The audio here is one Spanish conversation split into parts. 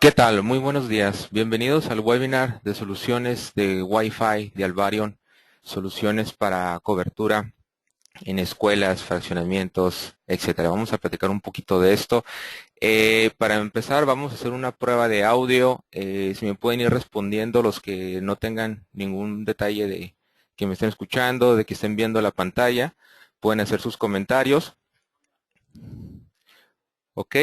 ¿Qué tal? Muy buenos días. Bienvenidos al webinar de soluciones de Wi-Fi de Albarion, soluciones para cobertura en escuelas, fraccionamientos, etcétera. Vamos a platicar un poquito de esto. Para empezar, vamos a hacer una prueba de audio. Si me pueden ir respondiendo los que no tengan ningún detalle de que me estén escuchando, de que estén viendo la pantalla, pueden hacer sus comentarios. Ok.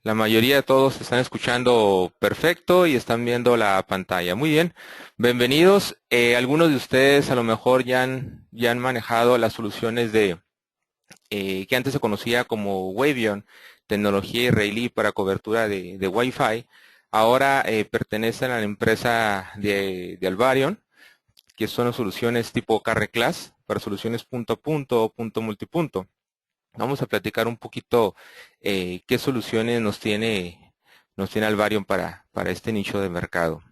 La mayoría de todos están escuchando perfecto y están viendo la pantalla. Muy bien, bienvenidos. Algunos de ustedes a lo mejor ya han manejado las soluciones que antes se conocía como Wavion, tecnología israelí para cobertura de Wi-Fi. Ahora pertenecen a la empresa de Albarion, que son soluciones tipo Carre Class para soluciones punto a punto o punto multipunto. Vamos a platicar un poquito qué soluciones nos tiene Albarion para este nicho de mercado.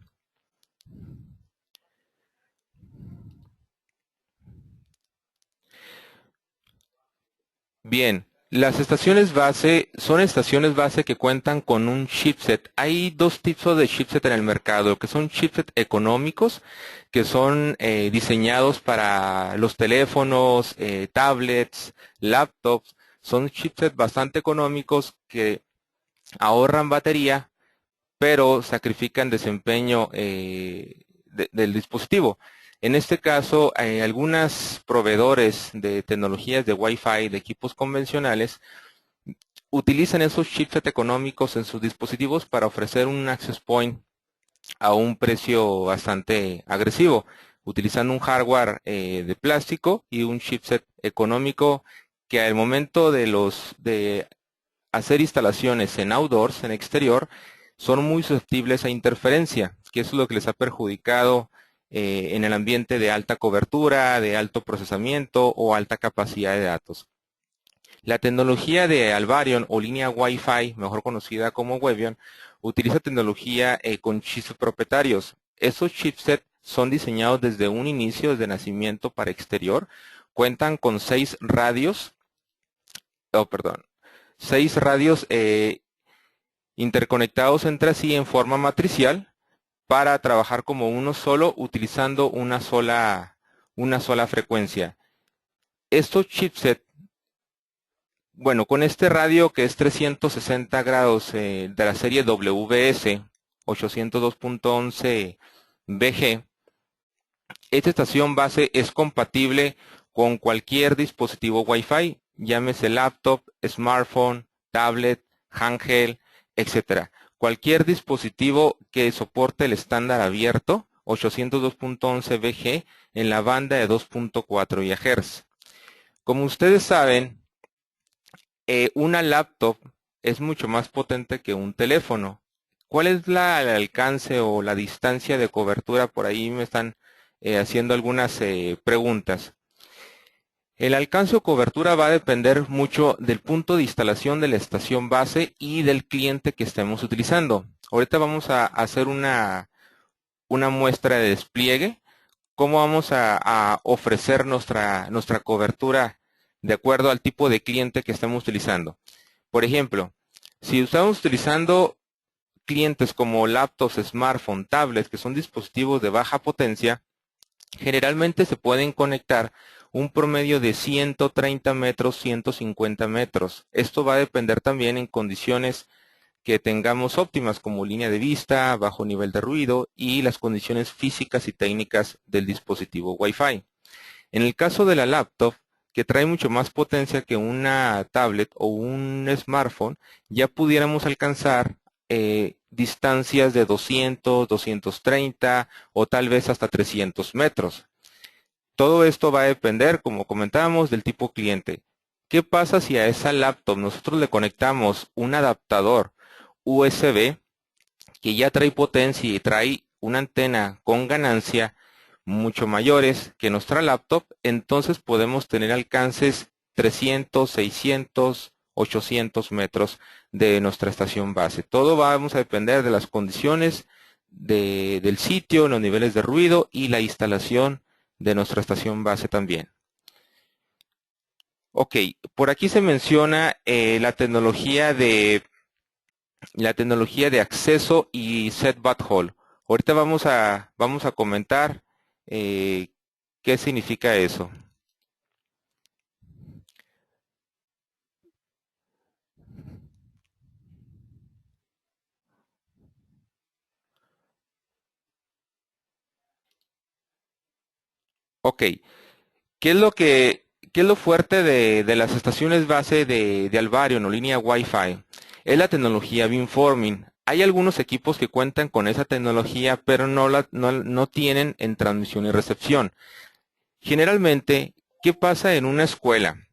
Bien, las estaciones base son estaciones base que cuentan con un chipset. Hay dos tipos de chipset en el mercado, que son chipset económicos, que son diseñados para los teléfonos, tablets, laptops. Son chipsets bastante económicos que ahorran batería pero sacrifican desempeño del dispositivo. En este caso, algunos proveedores de tecnologías de Wi-Fi, de equipos convencionales, utilizan esos chipsets económicos en sus dispositivos para ofrecer un access point a un precio bastante agresivo, utilizando un hardware de plástico y un chipset económico que al momento de hacer instalaciones en outdoors, en exterior, son muy susceptibles a interferencia, que eso es lo que les ha perjudicado en el ambiente de alta cobertura, de alto procesamiento o alta capacidad de datos. La tecnología de Albarion o línea Wi-Fi, mejor conocida como Webion, utiliza tecnología con chips propietarios. Esos chipsets son diseñados desde un inicio, desde nacimiento para exterior, cuentan con 6 radios interconectados entre sí en forma matricial para trabajar como uno solo utilizando una sola frecuencia. Estos chipsets, bueno, con este radio que es 360 grados de la serie WS 802.11 BG, esta estación base es compatible con cualquier dispositivo Wi-Fi, llámese laptop, smartphone, tablet, handheld, etcétera. Cualquier dispositivo que soporte el estándar abierto 802.11 BG en la banda de 2.4 GHz. Como ustedes saben, una laptop es mucho más potente que un teléfono. ¿Cuál es el alcance o la distancia de cobertura? Por ahí me están haciendo algunas preguntas. El alcance o cobertura va a depender mucho del punto de instalación de la estación base y del cliente que estemos utilizando. Ahorita vamos a hacer una muestra de despliegue, cómo vamos a ofrecer nuestra cobertura de acuerdo al tipo de cliente que estemos utilizando. Por ejemplo, si estamos utilizando clientes como laptops, smartphones, tablets, que son dispositivos de baja potencia, generalmente se pueden conectar un promedio de 130 metros, 150 metros. Esto va a depender también en condiciones que tengamos óptimas como línea de vista, bajo nivel de ruido y las condiciones físicas y técnicas del dispositivo Wi-Fi. En el caso de la laptop, que trae mucho más potencia que una tablet o un smartphone, ya pudiéramos alcanzar distancias de 200, 230 o tal vez hasta 300 metros. Todo esto va a depender, como comentábamos, del tipo cliente. ¿Qué pasa si a esa laptop nosotros le conectamos un adaptador USB que ya trae potencia y trae una antena con ganancia mucho mayores que nuestra laptop? Entonces podemos tener alcances 300, 600, 800 metros de nuestra estación base. Todo vamos a depender de las condiciones del sitio, los niveles de ruido y la instalación de nuestra estación base también. Ok, por aquí se menciona la tecnología la tecnología de acceso y set butthole. Ahorita vamos a comentar qué significa eso. Ok, ¿qué es lo fuerte de las estaciones base de Alvarion o línea Wi-Fi? Es la tecnología beamforming. Hay algunos equipos que cuentan con esa tecnología, pero no tienen en transmisión y recepción. Generalmente, ¿qué pasa en una escuela?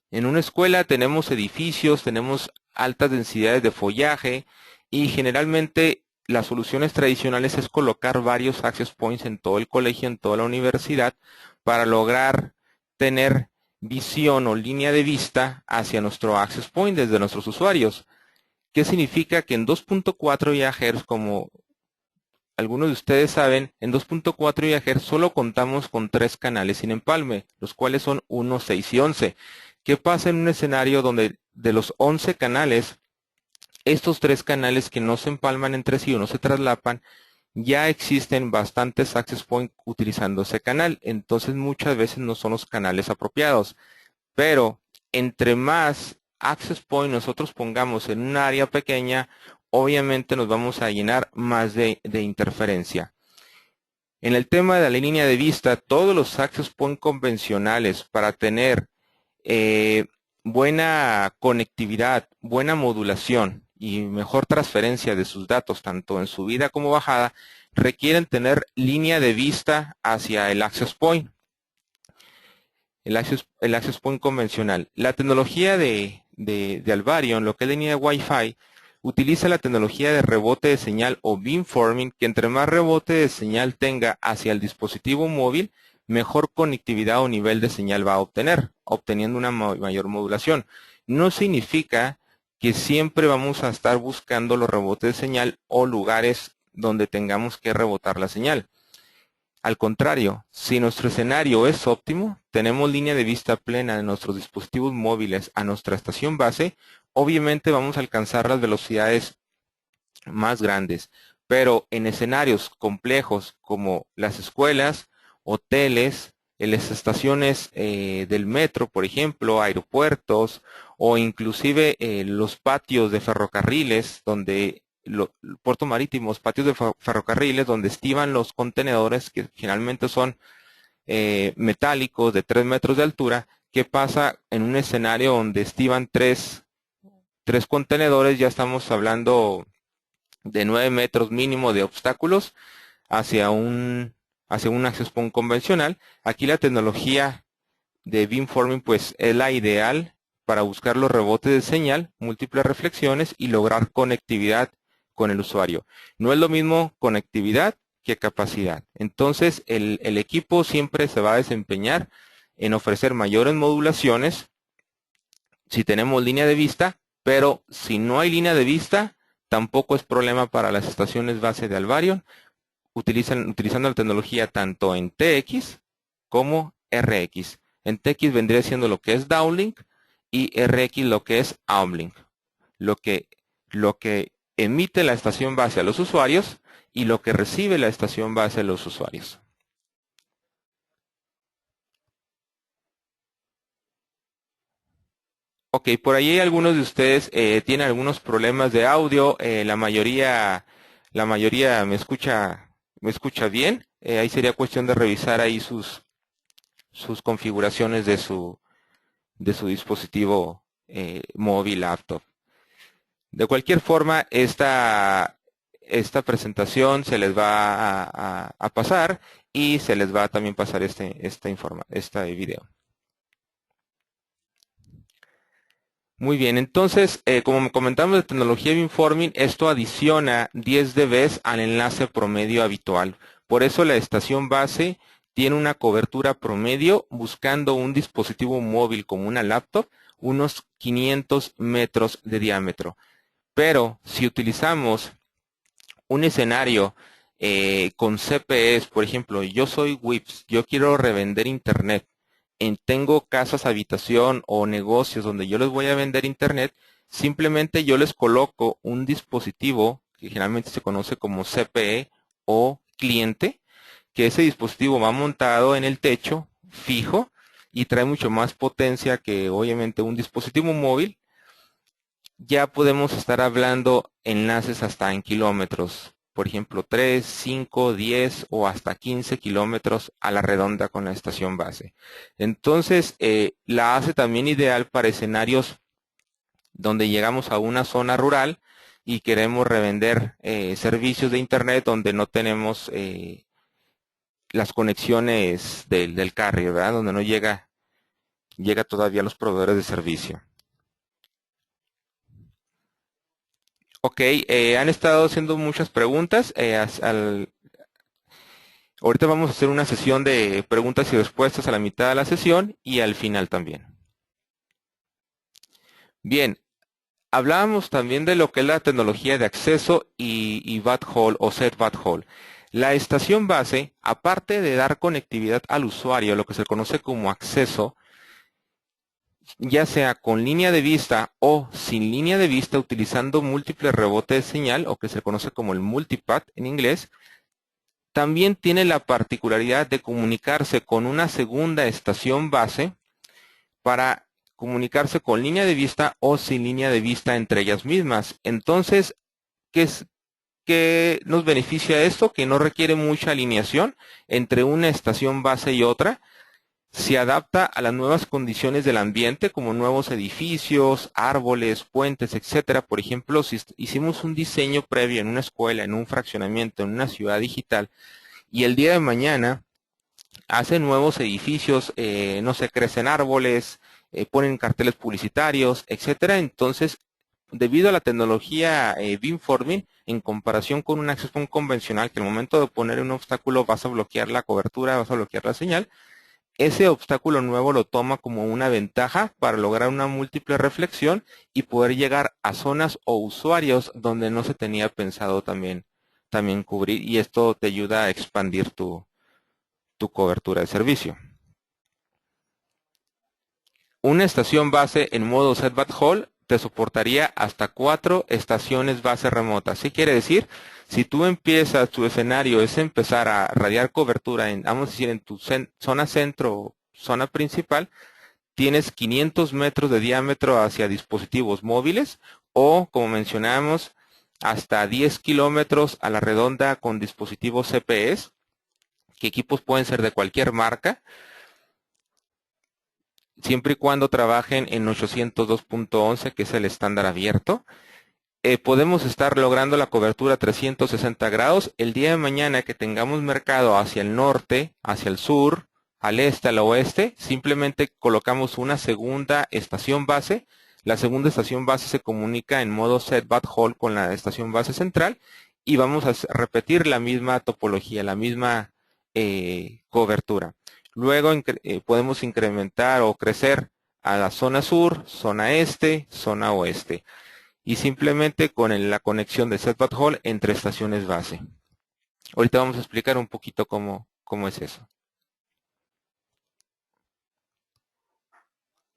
En una escuela tenemos edificios, tenemos altas densidades de follaje y generalmente las soluciones tradicionales es colocar varios access points en todo el colegio, en toda la universidad, para lograr tener visión o línea de vista hacia nuestro access point desde nuestros usuarios. ¿Qué significa? Que en 2.4 GHz, como algunos de ustedes saben, en 2.4 GHz solo contamos con 3 canales sin empalme, los cuales son 1, 6 y 11. ¿Qué pasa en un escenario donde de los 11 canales, estos 3 canales que no se empalman entre sí o no se traslapan, ya existen bastantes access points utilizando ese canal? Entonces muchas veces no son los canales apropiados. Pero entre más access point nosotros pongamos en un área pequeña, obviamente nos vamos a llenar más de interferencia. En el tema de la línea de vista, todos los access point convencionales para tener buena conectividad, buena modulación y mejor transferencia de sus datos, tanto en subida como bajada, requieren tener línea de vista hacia el access point. El access point convencional. La tecnología de Alvarion, lo que es línea de Wi-Fi, utiliza la tecnología de rebote de señal o beamforming, que entre más rebote de señal tenga hacia el dispositivo móvil, mejor conectividad o nivel de señal va a obtener, obteniendo una mayor modulación. No significa que siempre vamos a estar buscando los rebotes de señal o lugares donde tengamos que rebotar la señal. Al contrario, si nuestro escenario es óptimo, tenemos línea de vista plena de nuestros dispositivos móviles a nuestra estación base, obviamente vamos a alcanzar las velocidades más grandes. Pero en escenarios complejos como las escuelas, hoteles, las estaciones del metro, por ejemplo, aeropuertos o inclusive los patios de ferrocarriles donde puertos marítimos, patios de ferrocarriles donde estiban los contenedores que generalmente son metálicos de 3 metros de altura. ¿Qué pasa en un escenario donde estiban tres contenedores? Ya estamos hablando de 9 metros mínimo de obstáculos hacia un access point convencional. Aquí la tecnología de beamforming pues es la ideal para buscar los rebotes de señal, múltiples reflexiones y lograr conectividad con el usuario. No es lo mismo conectividad que capacidad. Entonces el equipo siempre se va a desempeñar en ofrecer mayores modulaciones si tenemos línea de vista, pero si no hay línea de vista, tampoco es problema para las estaciones base de Alvarion, utilizando la tecnología tanto en TX como RX. En TX vendría siendo lo que es downlink y RX lo que es uplink. Lo que, lo que emite la estación base a los usuarios y lo que recibe la estación base a los usuarios. Ok, por ahí algunos de ustedes tienen algunos problemas de audio. La mayoría me escucha bien. Ahí sería cuestión de revisar ahí sus configuraciones de su dispositivo móvil, laptop. De cualquier forma, esta presentación se les va a pasar y se les va a también pasar este video. Muy bien, entonces, como comentamos de tecnología beamforming, esto adiciona 10 dB al enlace promedio habitual. Por eso la estación base tiene una cobertura promedio buscando un dispositivo móvil como una laptop, unos 500 metros de diámetro. Pero si utilizamos un escenario con CPEs, por ejemplo, yo soy WIPS, yo quiero revender internet, tengo casas, habitación o negocios donde yo les voy a vender internet, simplemente yo les coloco un dispositivo que generalmente se conoce como CPE o cliente, que ese dispositivo va montado en el techo fijo y trae mucho más potencia que obviamente un dispositivo móvil. Ya podemos estar hablando enlaces hasta en kilómetros, por ejemplo 3, 5, 10 o hasta 15 kilómetros a la redonda con la estación base. Entonces la hace también ideal para escenarios donde llegamos a una zona rural y queremos revender servicios de internet donde no tenemos las conexiones del carrier, ¿verdad? Donde no llega todavía a los proveedores de servicio. Ok, han estado haciendo muchas preguntas. Ahorita vamos a hacer una sesión de preguntas y respuestas a la mitad de la sesión y al final también. Bien, hablábamos también de lo que es la tecnología de acceso y backhaul o set backhaul. La estación base, aparte de dar conectividad al usuario, lo que se conoce como acceso, ya sea con línea de vista o sin línea de vista, utilizando múltiples rebotes de señal, o que se conoce como el multipath en inglés, también tiene la particularidad de comunicarse con una segunda estación base para comunicarse con línea de vista o sin línea de vista entre ellas mismas. Entonces, ¿qué nos beneficia esto? Que no requiere mucha alineación entre una estación base y otra. Se adapta a las nuevas condiciones del ambiente, como nuevos edificios, árboles, puentes, etcétera. Por ejemplo, si hicimos un diseño previo en una escuela, en un fraccionamiento, en una ciudad digital, y el día de mañana hacen nuevos edificios, no sé, crecen árboles, ponen carteles publicitarios, etcétera. Entonces, debido a la tecnología beamforming, en comparación con un access point convencional, que al momento de poner un obstáculo vas a bloquear la cobertura, vas a bloquear la señal, ese obstáculo nuevo lo toma como una ventaja para lograr una múltiple reflexión y poder llegar a zonas o usuarios donde no se tenía pensado también cubrir, y esto te ayuda a expandir tu cobertura de servicio. Una estación base en modo set backhaul te soportaría hasta 4 estaciones base remotas. ¿Sí quiere decir? Si tú empiezas, tu escenario es empezar a radiar cobertura vamos a decir, en tu zona centro o zona principal, tienes 500 metros de diámetro hacia dispositivos móviles o, como mencionamos, hasta 10 kilómetros a la redonda con dispositivos CPEs, que equipos pueden ser de cualquier marca, siempre y cuando trabajen en 802.11, que es el estándar abierto. Podemos estar logrando la cobertura 360 grados. El día de mañana que tengamos mercado hacia el norte, hacia el sur, al este, al oeste, simplemente colocamos una segunda estación base. La segunda estación base se comunica en modo set backhaul con la estación base central y vamos a repetir la misma topología, la misma cobertura. Luego podemos incrementar o crecer a la zona sur, zona este, zona oeste, y simplemente con la conexión de set backhaul entre estaciones base. Ahorita vamos a explicar un poquito cómo es eso.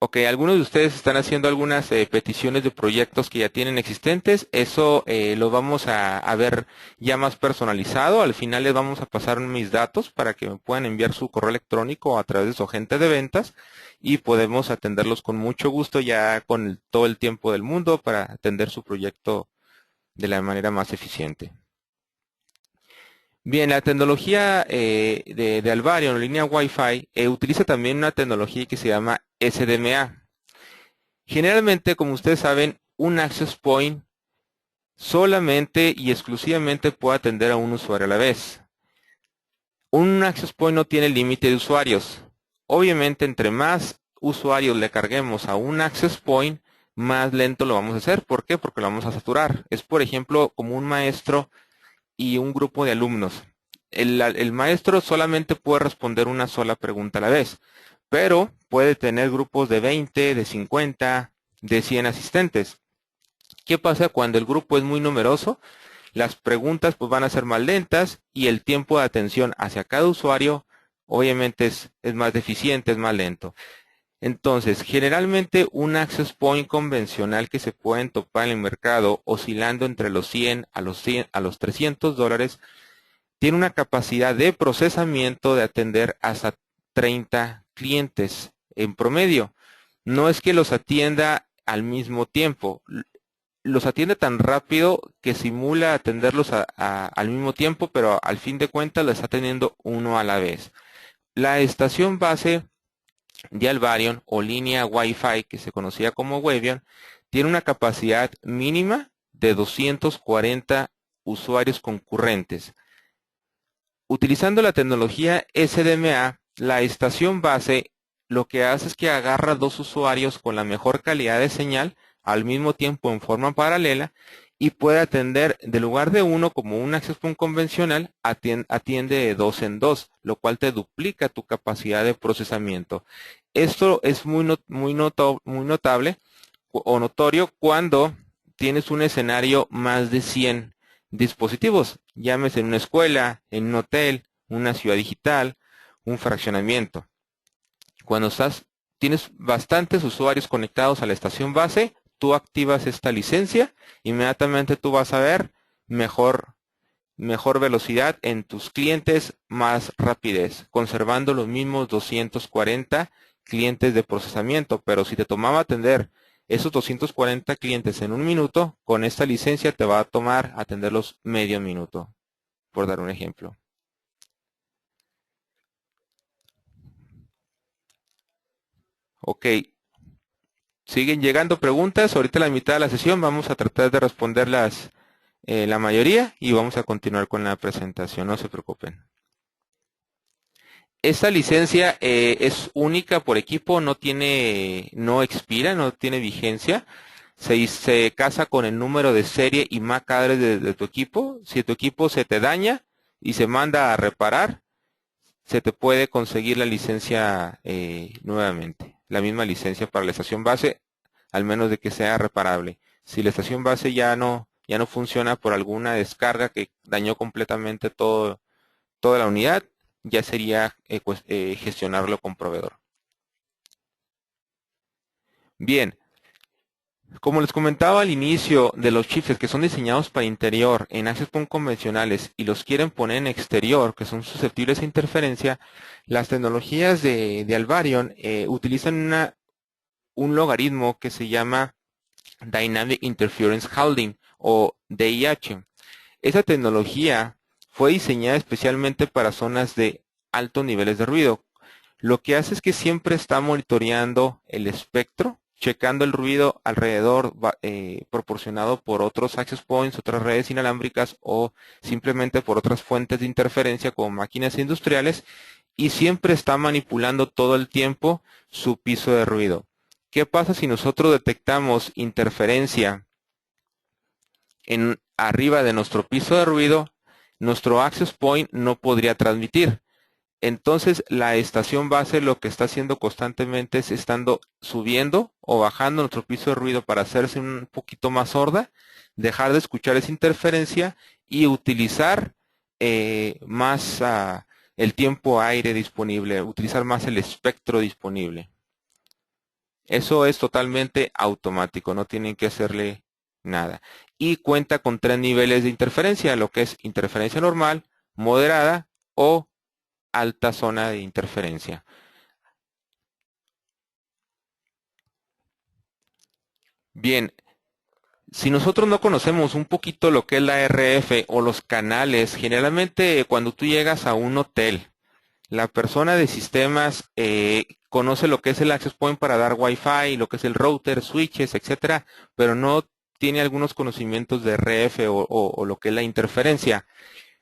Ok, algunos de ustedes están haciendo algunas peticiones de proyectos que ya tienen existentes. Eso lo vamos a ver ya más personalizado. Al final les vamos a pasar mis datos para que me puedan enviar su correo electrónico a través de su agente de ventas y podemos atenderlos con mucho gusto ya con todo el tiempo del mundo para atender su proyecto de la manera más eficiente. Bien, la tecnología de Alvarion en línea Wi-Fi utiliza también una tecnología que se llama SDMA. Generalmente, como ustedes saben, un access point solamente y exclusivamente puede atender a un usuario a la vez. Un access point no tiene límite de usuarios. Obviamente, entre más usuarios le carguemos a un access point, más lento lo vamos a hacer. ¿Por qué? Porque lo vamos a saturar. Es, por ejemplo, como un maestro y un grupo de alumnos. El maestro solamente puede responder una sola pregunta a la vez, pero puede tener grupos de 20, de 50, de 100 asistentes. ¿Qué pasa cuando el grupo es muy numeroso? Las preguntas pues van a ser más lentas y el tiempo de atención hacia cada usuario obviamente es más deficiente, es más lento. Entonces, generalmente un access point convencional que se pueden topar en el mercado oscilando entre los 100 a los $300 tiene una capacidad de procesamiento de atender hasta 30 clientes en promedio. No es que los atienda al mismo tiempo, los atiende tan rápido que simula atenderlos al mismo tiempo, pero al fin de cuentas lo está atendiendo uno a la vez. La estación base de Alvarion o línea Wi-Fi, que se conocía como Wavion, tiene una capacidad mínima de 240 usuarios concurrentes. Utilizando la tecnología SDMA, la estación base lo que hace es que agarra dos usuarios con la mejor calidad de señal al mismo tiempo en forma paralela y puede atender, de lugar de uno como un access point convencional, atiende de dos en dos, lo cual te duplica tu capacidad de procesamiento. Esto es muy notable o notorio cuando tienes un escenario más de 100 dispositivos, llámese en una escuela, en un hotel, una ciudad digital, un fraccionamiento. Cuando tienes bastantes usuarios conectados a la estación base, tú activas esta licencia, inmediatamente tú vas a ver mejor velocidad en tus clientes, más rapidez, conservando los mismos 240 clientes de procesamiento. Pero si te tomaba atender esos 240 clientes en un minuto, con esta licencia te va a tomar atenderlos medio minuto, por dar un ejemplo. Ok, siguen llegando preguntas. Ahorita a la mitad de la sesión vamos a tratar de responderlas la mayoría y vamos a continuar con la presentación, no se preocupen. Esta licencia es única por equipo, no expira, no tiene vigencia. Se casa con el número de serie y MAC address de tu equipo. Si tu equipo se te daña y se manda a reparar, se te puede conseguir la licencia nuevamente. La misma licencia para la estación base, al menos de que sea reparable. Si la estación base ya no funciona por alguna descarga que dañó completamente toda la unidad, ya sería gestionarlo con proveedor. Bien, como les comentaba al inicio, de los chips que son diseñados para interior en access point convencionales y los quieren poner en exterior, que son susceptibles a interferencia, las tecnologías de Alvarion utilizan un logaritmo que se llama Dynamic Interference Holding o DIH. Esa tecnología fue diseñada especialmente para zonas de altos niveles de ruido. Lo que hace es que siempre está monitoreando el espectro, checando el ruido alrededor proporcionado por otros access points, otras redes inalámbricas o simplemente por otras fuentes de interferencia como máquinas industriales, y siempre está manipulando todo el tiempo su piso de ruido. ¿Qué pasa si nosotros detectamos interferencia arriba de nuestro piso de ruido? Nuestro access point no podría transmitir. Entonces la estación base lo que está haciendo constantemente es estando subiendo o bajando nuestro piso de ruido para hacerse un poquito más sorda, dejar de escuchar esa interferencia y utilizar más el tiempo aire disponible, utilizar más el espectro disponible. Eso es totalmente automático, no tienen que hacerle nada. Y cuenta con 3 niveles de interferencia, lo que es interferencia normal, moderada o alta zona de interferencia. Bien, si nosotros no conocemos un poquito lo que es la RF o los canales, generalmente cuando tú llegas a un hotel, la persona de sistemas conoce lo que es el access point para dar Wi-Fi, lo que es el router, switches, etcétera, pero no tiene algunos conocimientos de RF o lo que es la interferencia.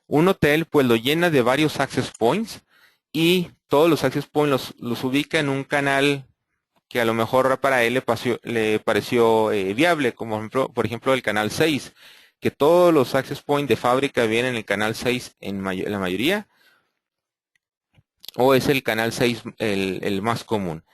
Un hotel pues lo llena de varios access points y todos los access points los ubica en un canal que a lo mejor para él le pareció viable, como por ejemplo el canal 6, que todos los access points de fábrica vienen en el canal 6 en la mayoría, o es el canal 6 el más común.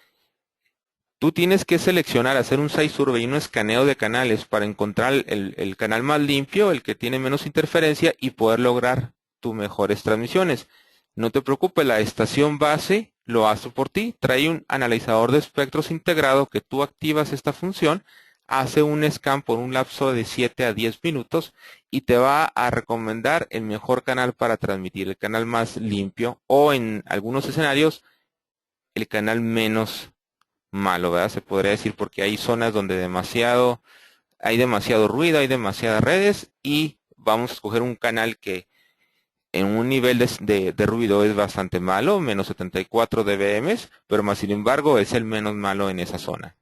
Tú tienes que seleccionar, hacer un site survey y un escaneo de canales para encontrar el canal más limpio, el que tiene menos interferencia y poder lograr tus mejores transmisiones. No te preocupes, la estación base lo hace por ti. Trae un analizador de espectros integrado que tú activas esta función, hace un scan por un lapso de 7 a 10 minutos y te va a recomendar el mejor canal para transmitir, el canal más limpio o en algunos escenarios el canal menos malo, ¿verdad? Se podría decir porque hay zonas donde hay demasiado ruido, hay demasiadas redes y vamos a escoger un canal que en un nivel de ruido es bastante malo, menos 74 dBm, pero más sin embargo es el menos malo en esa zona.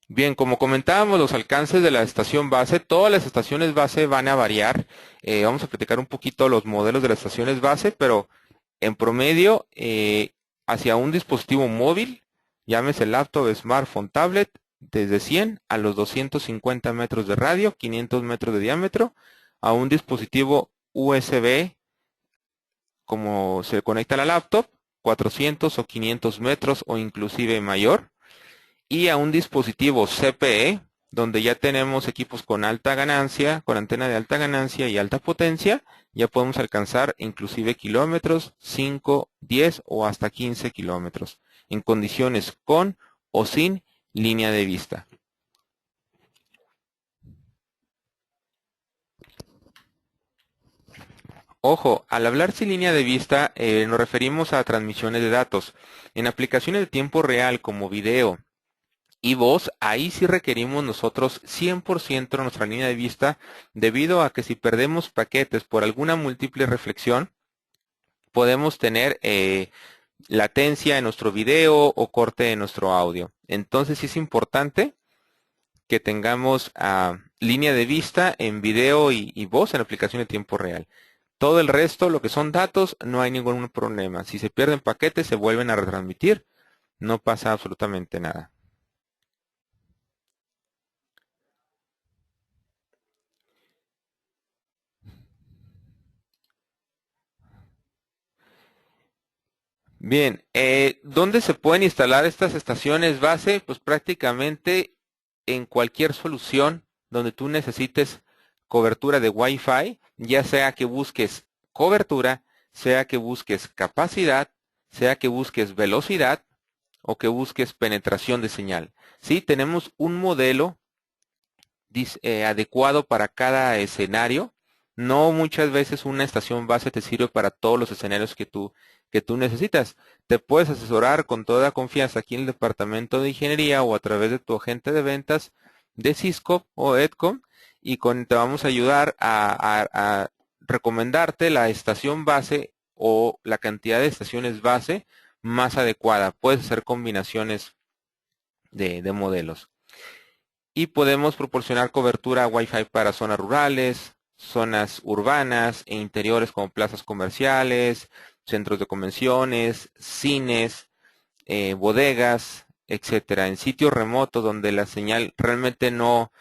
Bien, como comentábamos, los alcances de la estación base, todas las estaciones base van a variar. Vamos a platicar un poquito los modelos de las estaciones base, pero en promedio, hacia un dispositivo móvil, llámese laptop, smartphone, tablet, desde 100 a los 250 metros de radio, 500 metros de diámetro, a un dispositivo USB, como se conecta a la laptop, 400 o 500 metros o inclusive mayor, y a un dispositivo CPE, donde ya tenemos equipos con alta ganancia, con antena de alta ganancia y alta potencia, ya podemos alcanzar inclusive kilómetros, 5, 10 o hasta 15 kilómetros, en condiciones con o sin línea de vista. Ojo, al hablar sin línea de vista, nos referimos a transmisiones de datos. En aplicaciones de tiempo real como video y voz, ahí sí requerimos nosotros 100% nuestra línea de vista, debido a que si perdemos paquetes por alguna múltiple reflexión, podemos tener latencia en nuestro video o corte en nuestro audio. Entonces sí es importante que tengamos línea de vista en video y voz en aplicación de tiempo real. Todo el resto, lo que son datos, no hay ningún problema. Si se pierden paquetes, se vuelven a retransmitir. No pasa absolutamente nada. Bien, ¿dónde se pueden instalar estas estaciones base? Pues prácticamente en cualquier solución donde tú necesites cobertura de Wi-Fi, ya sea que busques cobertura, sea que busques capacidad, sea que busques velocidad o que busques penetración de señal. Sí, tenemos un modelo adecuado para cada escenario. No muchas veces una estación base te sirve para todos los escenarios que tú necesitas. Te puedes asesorar con toda confianza aquí en el departamento de ingeniería o a través de tu agente de ventas de Cisco o Edcom y te vamos a ayudar a recomendarte la estación base o la cantidad de estaciones base más adecuada. Puedes hacer combinaciones de modelos. Y podemos proporcionar cobertura Wi-Fi para zonas rurales, zonas urbanas e interiores como plazas comerciales, centros de convenciones, cines, bodegas, etcétera. En sitios remotos donde la señal realmente no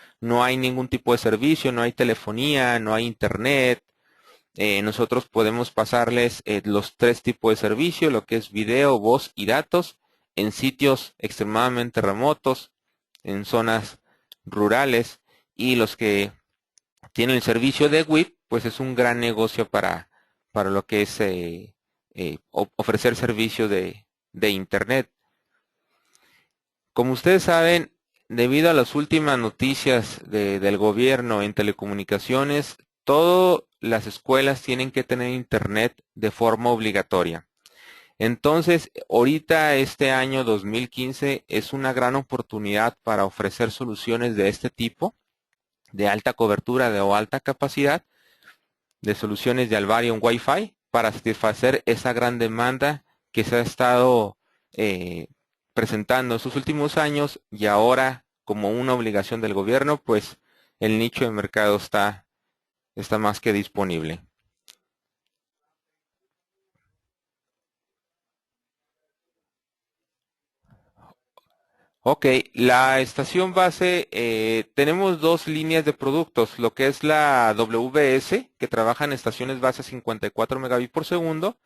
hay ningún tipo de servicio, no hay telefonía, no hay internet. Nosotros podemos pasarles los 3 tipos de servicio, lo que es video, voz y datos, en sitios extremadamente remotos, en zonas rurales, y los que tienen el servicio de WIP, pues es un gran negocio para lo que es ofrecer servicio de Internet. Como ustedes saben, debido a las últimas noticias del gobierno en telecomunicaciones, todas las escuelas tienen que tener Internet de forma obligatoria. Entonces, ahorita este año 2015 es una gran oportunidad para ofrecer soluciones de este tipo, de alta cobertura o alta capacidad, de soluciones de Alvarion Wi-Fi, para satisfacer esa gran demanda que se ha estado presentando en sus últimos años, y ahora, como una obligación del gobierno, pues el nicho de mercado está más que disponible. Ok, la estación base, tenemos 2 líneas de productos, lo que es la WS, que trabaja en estaciones base 54 megabits por segundo,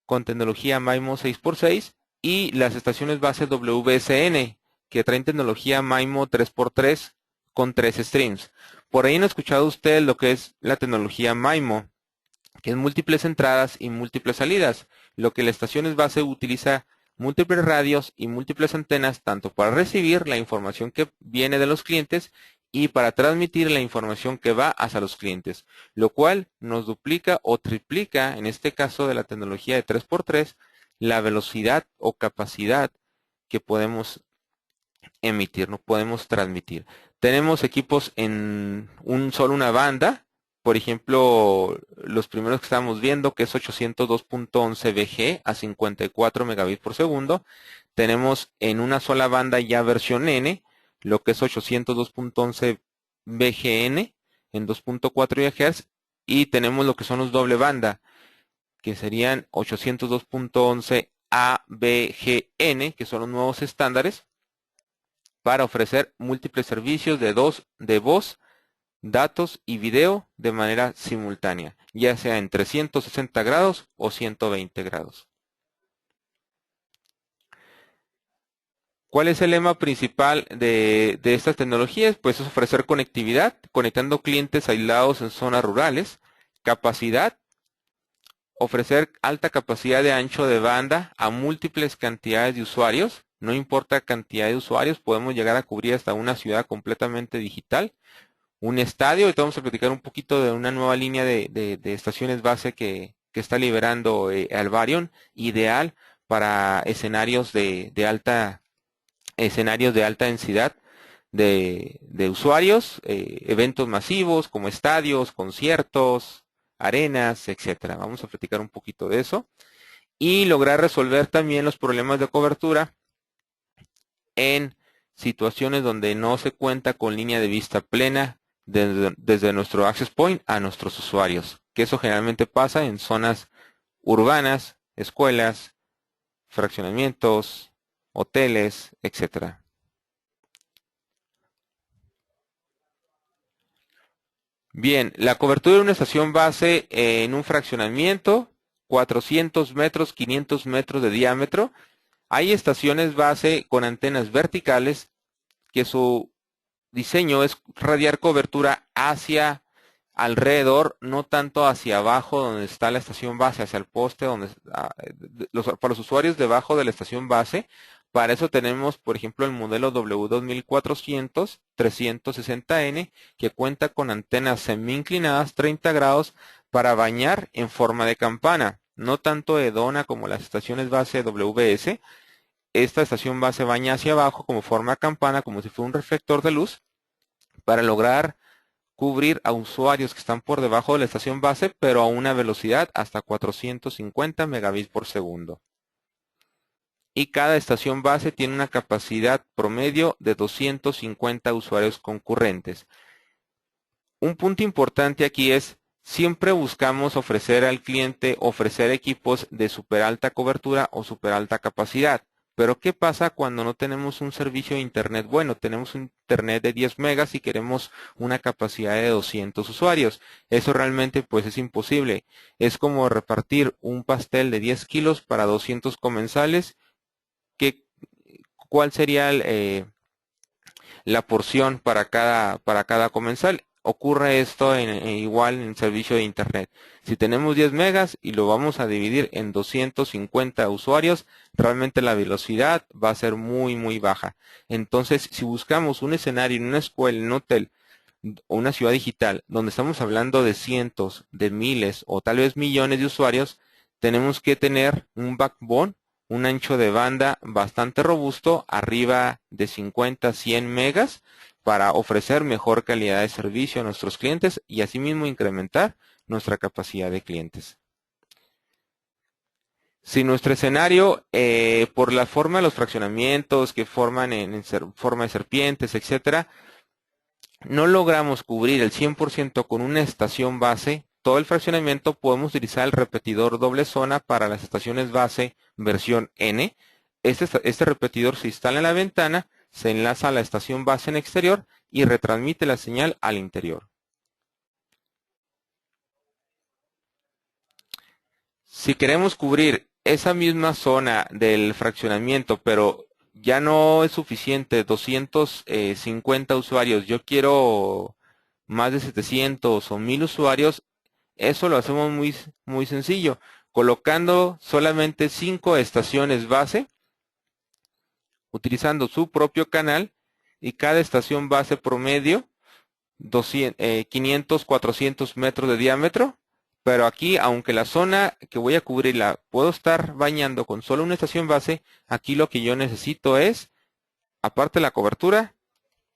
con tecnología MIMO 6x6, y las estaciones base WSN, que traen tecnología MIMO 3x3 con 3 streams. Por ahí han escuchado ustedes lo que es la tecnología MIMO, que es múltiples entradas y múltiples salidas. Lo que la estación base utiliza múltiples radios y múltiples antenas, tanto para recibir la información que viene de los clientes y para transmitir la información que va hacia los clientes, lo cual nos duplica o triplica, en este caso de la tecnología de 3x3, la velocidad o capacidad que podemos emitir, no podemos transmitir. Tenemos equipos en solo una banda, por ejemplo, los primeros que estamos viendo, que es 802.11 BG a 54 megabits por segundo. Tenemos en una sola banda ya versión N, lo que es 802.11 BGN en 2.4 GHz, y tenemos lo que son los doble banda, que serían 802.11 ABGN, que son los nuevos estándares para ofrecer múltiples servicios de voz, datos y video de manera simultánea, ya sea en 360 grados o 120 grados. ¿Cuál es el lema principal de estas tecnologías? Pues es ofrecer conectividad, conectando clientes aislados en zonas rurales, capacidad, ofrecer alta capacidad de ancho de banda a múltiples cantidades de usuarios. No importa cantidad de usuarios, podemos llegar a cubrir hasta una ciudad completamente digital. Un estadio, ahorita vamos a platicar un poquito de una nueva línea de estaciones base que está liberando Alvarion, ideal para escenarios de alta densidad de usuarios, eventos masivos como estadios, conciertos, arenas, etcétera. Vamos a platicar un poquito de eso y lograr resolver también los problemas de cobertura en situaciones donde no se cuenta con línea de vista plena desde nuestro access point a nuestros usuarios, que eso generalmente pasa en zonas urbanas, escuelas, fraccionamientos, hoteles, etcétera. Bien, la cobertura de una estación base en un fraccionamiento, 400 metros, 500 metros de diámetro. Hay estaciones base con antenas verticales que su diseño es radiar cobertura hacia alrededor, no tanto hacia abajo donde está la estación base, hacia el poste, para los usuarios debajo de la estación base. Para eso tenemos, por ejemplo, el modelo W2400 360N, que cuenta con antenas semi-inclinadas 30 grados para bañar en forma de campana, no tanto de dona como las estaciones base WS. Esta estación base baña hacia abajo como forma de campana, como si fuera un reflector de luz, para lograr cubrir a usuarios que están por debajo de la estación base, pero a una velocidad hasta 450 megabits por segundo. Y cada estación base tiene una capacidad promedio de 250 usuarios concurrentes. Un punto importante aquí es, siempre buscamos ofrecer al cliente, equipos de super alta cobertura o super alta capacidad. Pero ¿qué pasa cuando no tenemos un servicio de internet bueno? Tenemos un internet de 10 megas y queremos una capacidad de 200 usuarios. Eso realmente pues es imposible. Es como repartir un pastel de 10 kilos para 200 comensales. ¿Cuál sería la porción para cada comensal? Ocurre esto igual en servicio de internet. Si tenemos 10 megas y lo vamos a dividir en 250 usuarios, realmente la velocidad va a ser muy baja. Entonces, si buscamos un escenario en una escuela, en un hotel o una ciudad digital, donde estamos hablando de cientos, de miles o tal vez millones de usuarios, tenemos que tener un backbone, un ancho de banda bastante robusto, arriba de 50, 100 megas, para ofrecer mejor calidad de servicio a nuestros clientes y asimismo incrementar nuestra capacidad de clientes. Si nuestro escenario, por la forma de los fraccionamientos que forman en forma de serpientes, etcétera, no logramos cubrir el 100% con una estación base, todo el fraccionamiento, podemos utilizar el repetidor doble zona para las estaciones base versión N. Este repetidor se instala en la ventana, se enlaza a la estación base en exterior y retransmite la señal al interior. Si queremos cubrir esa misma zona del fraccionamiento, pero ya no es suficiente, 250 usuarios, yo quiero más de 700 o 1000 usuarios, eso lo hacemos muy sencillo, colocando solamente 5 estaciones base, utilizando su propio canal, y cada estación base promedio 500, 400 metros de diámetro. Pero aquí, aunque la zona que voy a cubrir la puedo estar bañando con solo una estación base, aquí lo que yo necesito es, aparte de la cobertura,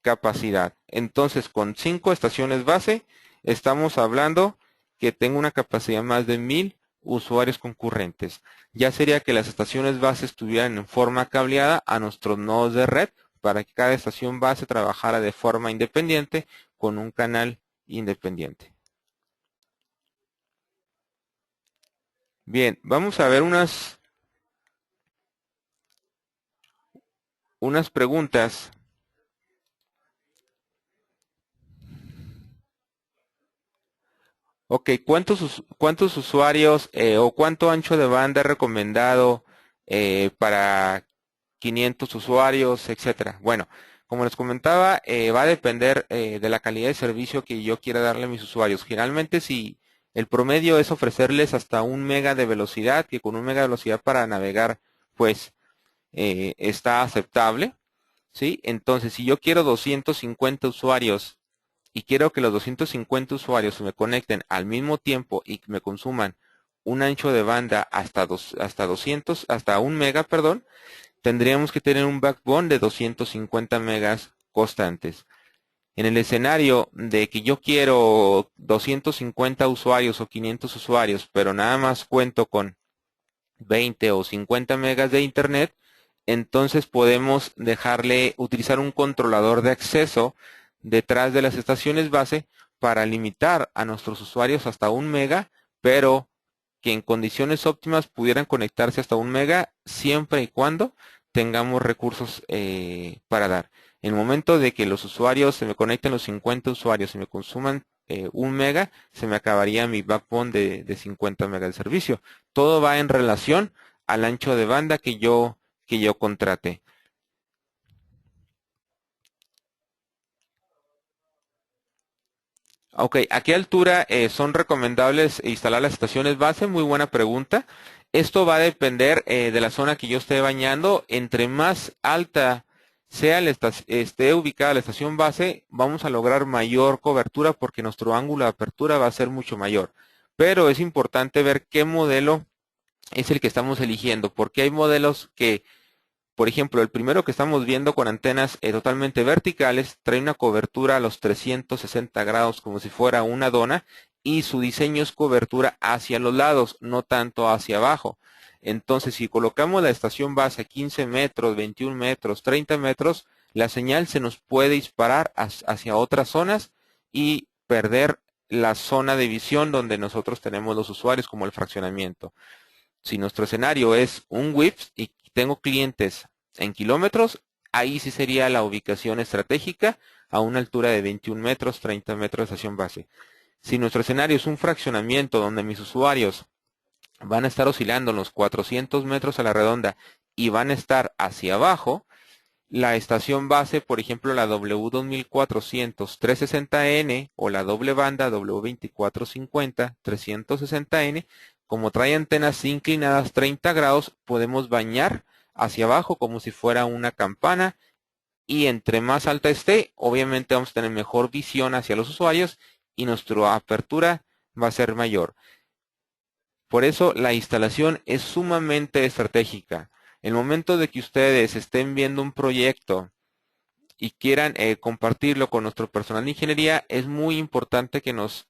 capacidad. Entonces, con 5 estaciones base, estamos hablando que tengo una capacidad más de 1000 usuarios concurrentes. Ya sería que las estaciones base estuvieran en forma cableada a nuestros nodos de red para que cada estación base trabajara de forma independiente con un canal independiente. Bien, vamos a ver unas preguntas. Ok, ¿cuántos usuarios o cuánto ancho de banda es recomendado para 500 usuarios, etcétera? Bueno, como les comentaba, va a depender de la calidad de servicio que yo quiera darle a mis usuarios. Generalmente, si el promedio es ofrecerles hasta 1 mega de velocidad, que con 1 mega de velocidad para navegar, pues está aceptable, ¿sí? Entonces, si yo quiero 250 usuarios y quiero que los 250 usuarios se me conecten al mismo tiempo y que me consuman un ancho de banda hasta 1 mega, perdón, tendríamos que tener un backbone de 250 megas constantes. En el escenario de que yo quiero 250 usuarios o 500 usuarios, pero nada más cuento con 20 o 50 megas de internet, entonces podemos utilizar un controlador de acceso detrás de las estaciones base para limitar a nuestros usuarios hasta 1 mega, pero que en condiciones óptimas pudieran conectarse hasta 1 mega siempre y cuando tengamos recursos para dar. En el momento de que los usuarios se me conecten, los 50 usuarios y me consuman 1 mega, se me acabaría mi backbone de 50 megas de servicio. Todo va en relación al ancho de banda que yo contrate. Ok, ¿a qué altura son recomendables instalar las estaciones base? Muy buena pregunta. Esto va a depender de la zona que yo esté bañando. Entre más alta sea esté ubicada la estación base, vamos a lograr mayor cobertura porque nuestro ángulo de apertura va a ser mucho mayor. Pero es importante ver qué modelo es el que estamos eligiendo, porque hay modelos que, por ejemplo, el primero que estamos viendo con antenas totalmente verticales, trae una cobertura a los 360 grados como si fuera una dona, y su diseño es cobertura hacia los lados, no tanto hacia abajo. Entonces, si colocamos la estación base a 15 metros, 21 metros, 30 metros, la señal se nos puede disparar hacia otras zonas y perder la zona de visión donde nosotros tenemos los usuarios, como el fraccionamiento. Si nuestro escenario es un WIPS y tengo clientes en kilómetros, ahí sí sería la ubicación estratégica a una altura de 21 metros, 30 metros de estación base. Si nuestro escenario es un fraccionamiento donde mis usuarios van a estar oscilando en los 400 metros a la redonda y van a estar hacia abajo, la estación base, por ejemplo, la W2400 360N o la doble banda W2450 360N, como trae antenas inclinadas 30 grados, podemos bañar hacia abajo como si fuera una campana, y entre más alta esté, obviamente vamos a tener mejor visión hacia los usuarios y nuestra apertura va a ser mayor. Por eso la instalación es sumamente estratégica. El momento de que ustedes estén viendo un proyecto y quieran compartirlo con nuestro personal de ingeniería, es muy importante que nos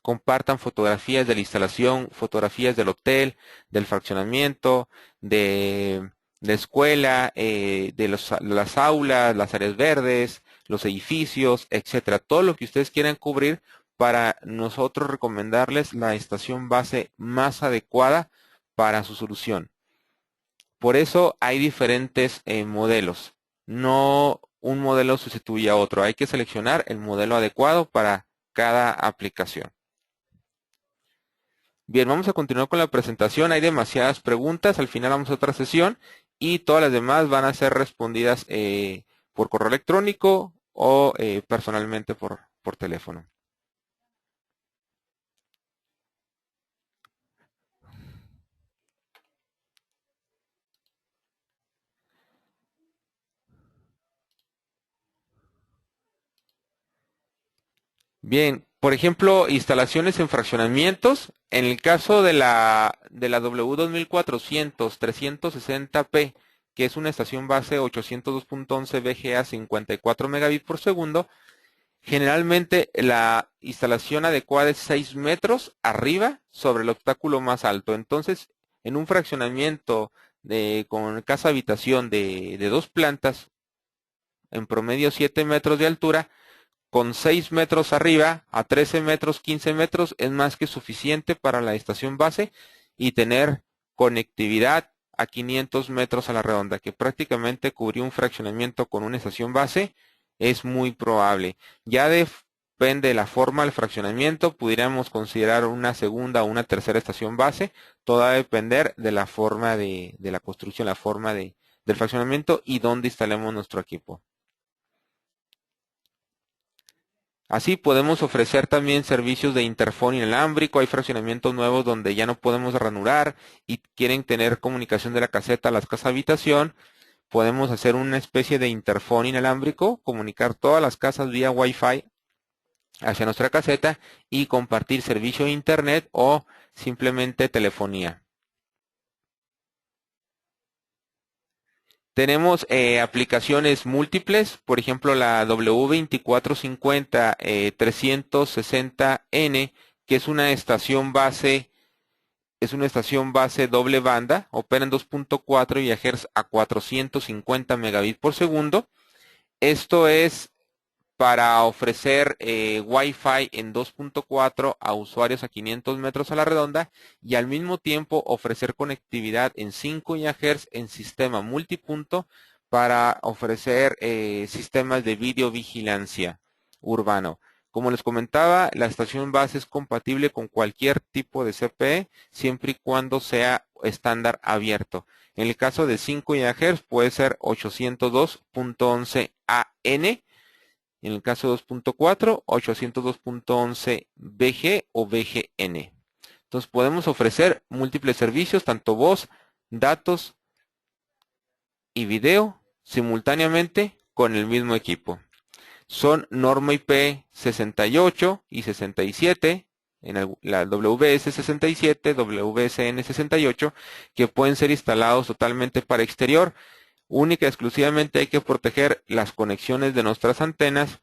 compartan fotografías de la instalación, fotografías del hotel, del fraccionamiento, de la escuela, de las aulas, las áreas verdes, los edificios, etcétera. Todo lo que ustedes quieran cubrir para nosotros recomendarles la estación base más adecuada para su solución. Por eso hay diferentes modelos. No un modelo sustituye a otro. Hay que seleccionar el modelo adecuado para cada aplicación. Bien, vamos a continuar con la presentación. Hay demasiadas preguntas. Al final vamos a otra sesión y todas las demás van a ser respondidas por correo electrónico o personalmente por por teléfono. Bien, por ejemplo, instalaciones en fraccionamientos. En el caso de la W2400 360p, que es una estación base 802.11 VGA 54 megabits por segundo, generalmente la instalación adecuada es 6 metros arriba sobre el obstáculo más alto. Entonces, en un fraccionamiento con casa habitación de 2 plantas, en promedio 7 metros de altura, con 6 metros arriba a 13 metros, 15 metros es más que suficiente para la estación base y tener conectividad a 500 metros a la redonda, que prácticamente cubrir un fraccionamiento con una estación base es muy probable. Ya depende de la forma del fraccionamiento, pudiéramos considerar una segunda o una tercera estación base, todo va a depender de la forma de la construcción, la forma del fraccionamiento y dónde instalemos nuestro equipo. Así podemos ofrecer también servicios de interfón inalámbrico. Hay fraccionamientos nuevos donde ya no podemos ranurar y quieren tener comunicación de la caseta a las casas habitación. Podemos hacer una especie de interfón inalámbrico, comunicar todas las casas vía Wi-Fi hacia nuestra caseta y compartir servicio de internet o simplemente telefonía. Tenemos aplicaciones múltiples, por ejemplo la W2450 360N, que es una estación base doble banda, opera en 2.4 GHz a 450 megabits por segundo. Esto es para ofrecer Wi-Fi en 2.4 a usuarios a 500 metros a la redonda y al mismo tiempo ofrecer conectividad en 5 GHz en sistema multipunto para ofrecer sistemas de videovigilancia urbano. Como les comentaba, la estación base es compatible con cualquier tipo de CPE siempre y cuando sea estándar abierto. En el caso de 5 GHz puede ser 802.11 AN. En el caso 2.4, 802.11 BG o BGN. Entonces podemos ofrecer múltiples servicios, tanto voz, datos y video simultáneamente con el mismo equipo. Son norma IP 68 y 67, en la WS 67, WSN 68, que pueden ser instalados totalmente para exterior. Única y exclusivamente hay que proteger las conexiones de nuestras antenas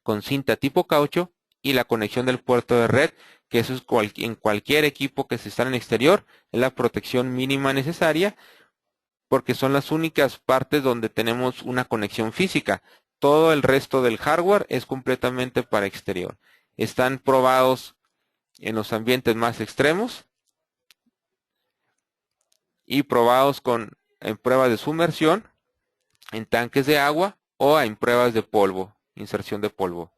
con cinta tipo caucho y la conexión del puerto de red, que eso es en cualquier equipo que se instale en exterior, es la protección mínima necesaria, porque son las únicas partes donde tenemos una conexión física. Todo el resto del hardware es completamente para exterior. Están probados en los ambientes más extremos y probados en pruebas de sumersión, en tanques de agua o en pruebas de polvo, inserción de polvo.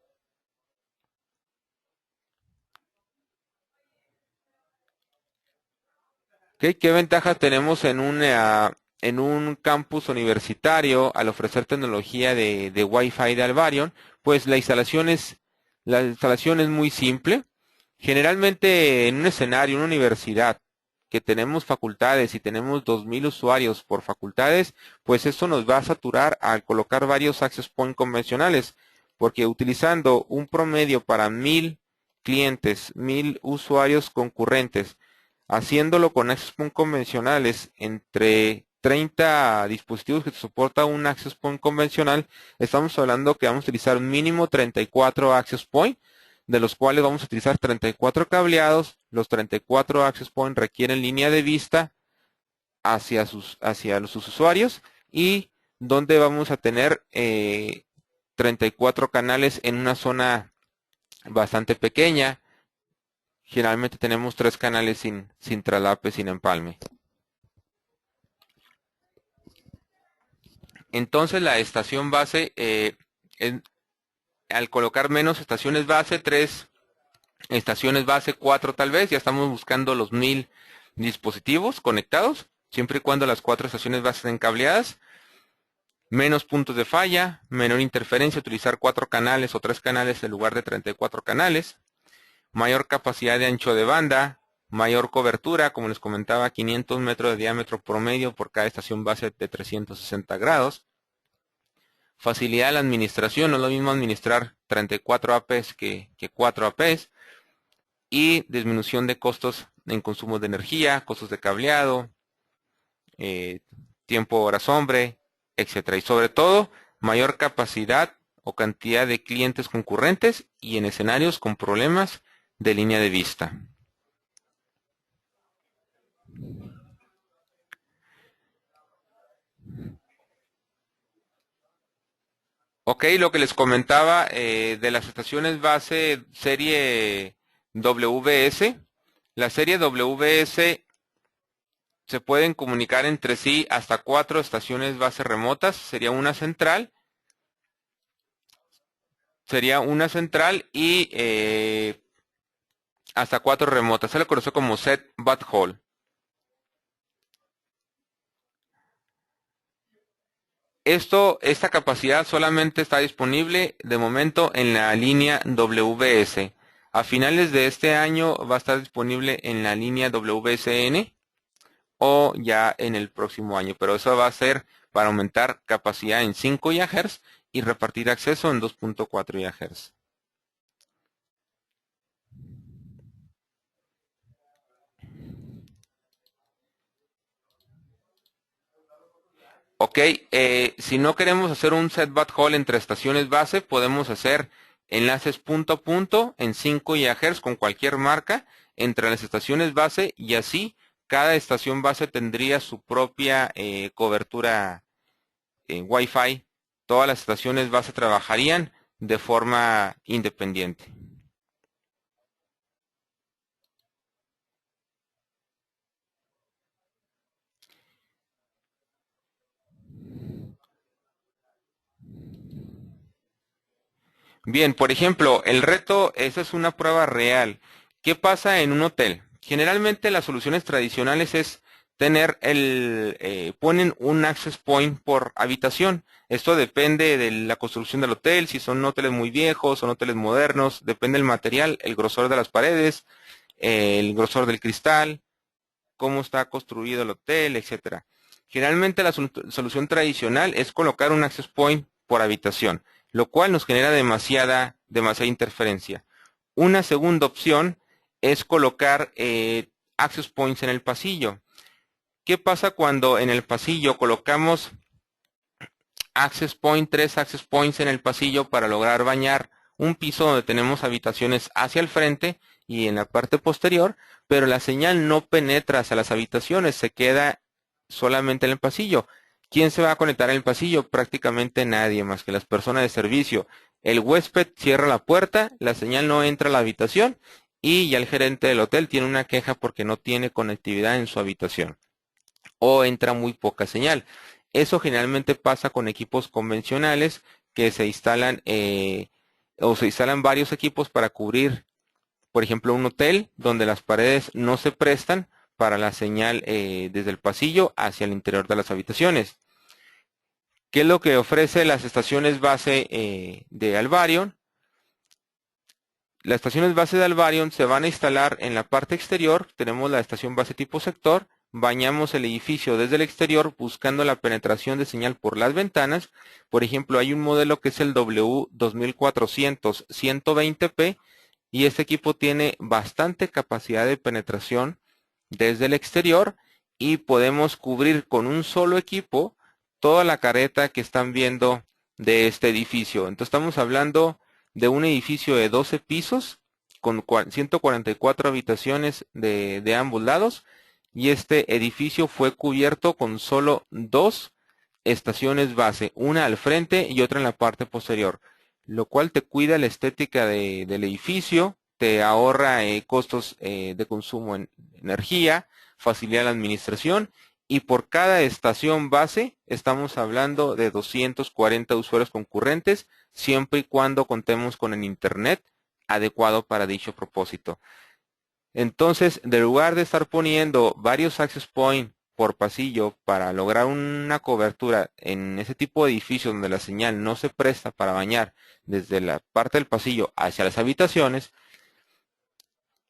¿Okay? ¿Qué ventajas tenemos en un campus universitario al ofrecer tecnología de Wi-Fi de Alvarion? Pues la instalación es muy simple. Generalmente en un escenario, en una universidad, que tenemos facultades y tenemos 2000 usuarios por facultades, pues esto nos va a saturar al colocar varios access point convencionales, porque utilizando un promedio para 1000 clientes, 1000 usuarios concurrentes, haciéndolo con access point convencionales entre 30 dispositivos que soporta un access point convencional, estamos hablando que vamos a utilizar mínimo 34 access point, de los cuales vamos a utilizar 34 cableados. Los 34 access point requieren línea de vista hacia los usuarios y donde vamos a tener 34 canales en una zona bastante pequeña. Generalmente tenemos 3 canales sin traslape, sin empalme. Entonces la estación base, al colocar menos estaciones base, 3 estaciones base, 4 tal vez, ya estamos buscando los 1000 dispositivos conectados, siempre y cuando las 4 estaciones base estén cableadas. Menos puntos de falla, menor interferencia, utilizar 4 canales o 3 canales en lugar de 34 canales, mayor capacidad de ancho de banda, mayor cobertura, como les comentaba, 500 metros de diámetro promedio por cada estación base de 360 grados, facilidad de la administración, no es lo mismo administrar 34 APs que 4 APs, y disminución de costos en consumo de energía, costos de cableado, tiempo hora hombre, etcétera. Y sobre todo, mayor capacidad o cantidad de clientes concurrentes y en escenarios con problemas de línea de vista. Ok, lo que les comentaba de las estaciones base serie WS. La serie WS se pueden comunicar entre sí hasta 4 estaciones base remotas. Sería una central y hasta 4 remotas. Se le conoce como set backhaul. Esta capacidad solamente está disponible de momento en la línea WS. A finales de este año va a estar disponible en la línea WSN o ya en el próximo año, pero eso va a ser para aumentar capacidad en 5 GHz y repartir acceso en 2.4 GHz. Ok, si no queremos hacer un set backhaul entre estaciones base, podemos hacer enlaces punto a punto en 5 GHz con cualquier marca entre las estaciones base y así cada estación base tendría su propia cobertura Wi-Fi. Todas las estaciones base trabajarían de forma independiente. Bien, por ejemplo, el reto, esa es una prueba real. ¿Qué pasa en un hotel? Generalmente las soluciones tradicionales es tener ponen un access point por habitación. Esto depende de la construcción del hotel, si son hoteles muy viejos, son hoteles modernos, depende del material, el grosor de las paredes, el grosor del cristal, cómo está construido el hotel, etcétera. Generalmente la solución tradicional es colocar un access point por habitación, lo cual nos genera demasiada interferencia. Una segunda opción es colocar access points en el pasillo. ¿Qué pasa cuando en el pasillo colocamos tres access points en el pasillo para lograr bañar un piso donde tenemos habitaciones hacia el frente y en la parte posterior, pero la señal no penetra hacia las habitaciones, se queda solamente en el pasillo? ¿Quién se va a conectar en el pasillo? Prácticamente nadie más que las personas de servicio. El huésped cierra la puerta, la señal no entra a la habitación y ya el gerente del hotel tiene una queja porque no tiene conectividad en su habitación o entra muy poca señal. Eso generalmente pasa con equipos convencionales que se instalan o se instalan varios equipos para cubrir, por ejemplo, un hotel donde las paredes no se prestan para la señal desde el pasillo hacia el interior de las habitaciones. ¿Qué es lo que ofrece las estaciones base de Alvarion? Las estaciones base de Alvarion se van a instalar en la parte exterior. Tenemos la estación base tipo sector. Bañamos el edificio desde el exterior buscando la penetración de señal por las ventanas. Por ejemplo, hay un modelo que es el W2400 120p y este equipo tiene bastante capacidad de penetración desde el exterior y podemos cubrir con un solo equipo toda la careta que están viendo de este edificio. Entonces estamos hablando de un edificio de 12 pisos con 144 habitaciones de ambos lados y este edificio fue cubierto con solo 2 estaciones base, una al frente y otra en la parte posterior, lo cual te cuida la estética del edificio, te ahorra costos de consumo en energía, facilita la administración y por cada estación base estamos hablando de 240 usuarios concurrentes siempre y cuando contemos con el internet adecuado para dicho propósito. Entonces, en lugar de estar poniendo varios access points por pasillo para lograr una cobertura en ese tipo de edificios donde la señal no se presta para bañar desde la parte del pasillo hacia las habitaciones,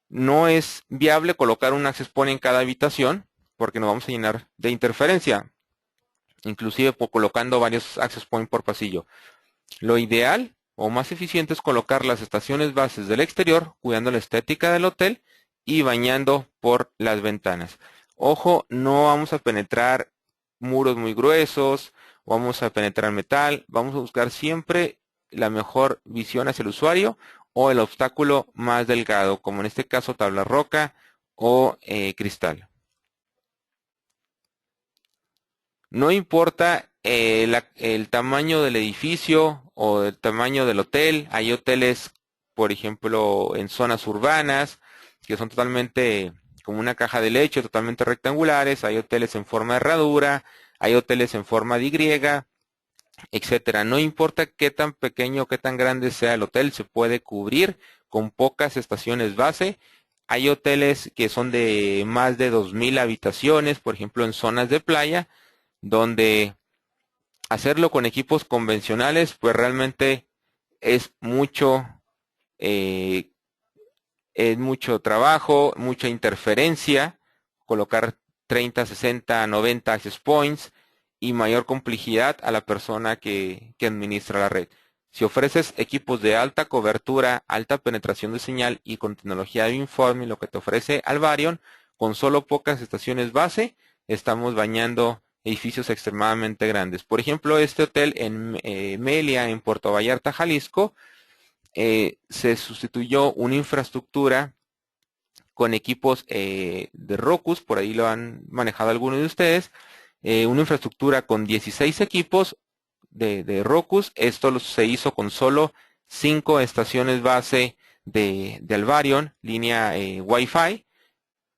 no es viable colocar un access point en cada habitación porque nos vamos a llenar de interferencia, inclusive colocando varios access point por pasillo. Lo ideal o más eficiente es colocar las estaciones bases del exterior, cuidando la estética del hotel y bañando por las ventanas. Ojo, no vamos a penetrar muros muy gruesos, vamos a penetrar metal, vamos a buscar siempre la mejor visión hacia el usuario o el obstáculo más delgado, como en este caso tabla roca o cristal. No importa el tamaño del edificio o el tamaño del hotel. Hay hoteles, por ejemplo, en zonas urbanas, que son totalmente como una caja de leche, totalmente rectangulares. Hay hoteles en forma de herradura, hay hoteles en forma de Y, etcétera. No importa qué tan pequeño o qué tan grande sea el hotel, se puede cubrir con pocas estaciones base. Hay hoteles que son de más de 2000 habitaciones, por ejemplo, en zonas de playa, donde hacerlo con equipos convencionales, pues realmente es eh, mucho trabajo, mucha interferencia, colocar 30, 60, 90 access points y mayor complejidad a la persona que administra la red. Si ofreces equipos de alta cobertura, alta penetración de señal y con tecnología de beamforming, lo que te ofrece Alvarion, con solo pocas estaciones base, estamos bañando edificios extremadamente grandes. Por ejemplo, este hotel en Melia, en Puerto Vallarta, Jalisco, se sustituyó una infraestructura con equipos de Roku, por ahí lo han manejado algunos de ustedes, una infraestructura con 16 equipos de Roku. Esto se hizo con solo 5 estaciones base de Alvarion, línea Wi-Fi,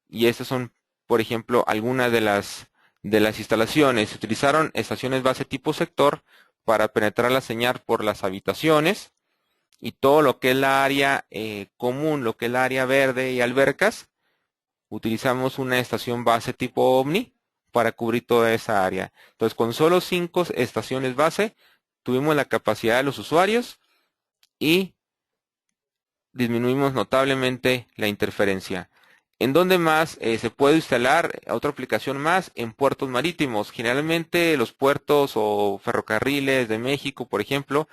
y estas son, por ejemplo, algunas de las instalaciones. Se utilizaron estaciones base tipo sector para penetrar la señal por las habitaciones y todo lo que es la área común, lo que es la área verde y albercas. Utilizamos una estación base tipo OVNI para cubrir toda esa área. Entonces, con solo 5 estaciones base, tuvimos la capacidad de los usuarios y disminuimos notablemente la interferencia. ¿En dónde más se puede instalar otra aplicación más? En puertos marítimos. Generalmente los puertos o ferrocarriles de México, por ejemplo,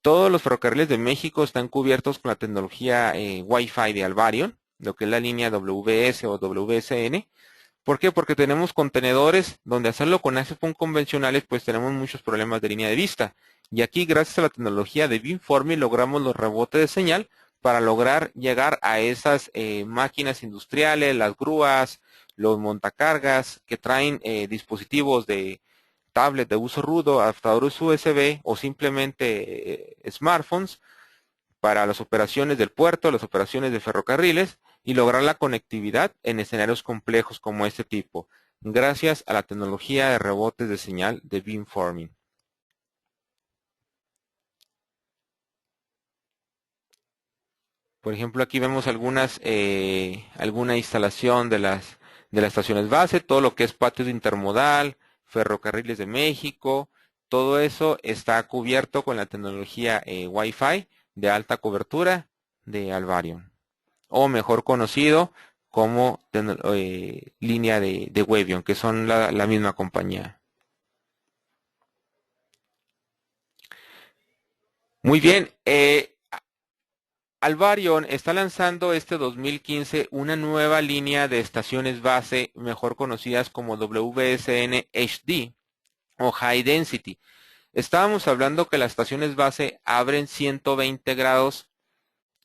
todos los ferrocarriles de México están cubiertos con la tecnología Wi-Fi de Alvarion, lo que es la línea WS o WSN. ¿Por qué? Porque tenemos contenedores donde hacerlo con access point convencionales, pues tenemos muchos problemas de línea de vista. Y aquí, gracias a la tecnología de beamforming, logramos los rebotes de señal para lograr llegar a esas máquinas industriales, las grúas, los montacargas que traen dispositivos de tablet de uso rudo, adaptadores USB o simplemente smartphones para las operaciones del puerto, las operaciones de ferrocarriles y lograr la conectividad en escenarios complejos como este tipo, gracias a la tecnología de rebotes de señal de beamforming. Por ejemplo, aquí vemos alguna instalación de las estaciones base, todo lo que es patios intermodal, ferrocarriles de México, todo eso está cubierto con la tecnología Wi-Fi de alta cobertura de Alvarion, o mejor conocido como línea de Webion, que son la misma compañía. Muy bien, Alvarion está lanzando este 2015 una nueva línea de estaciones base, mejor conocidas como WSN HD o High Density. Estábamos hablando que las estaciones base abren 120 grados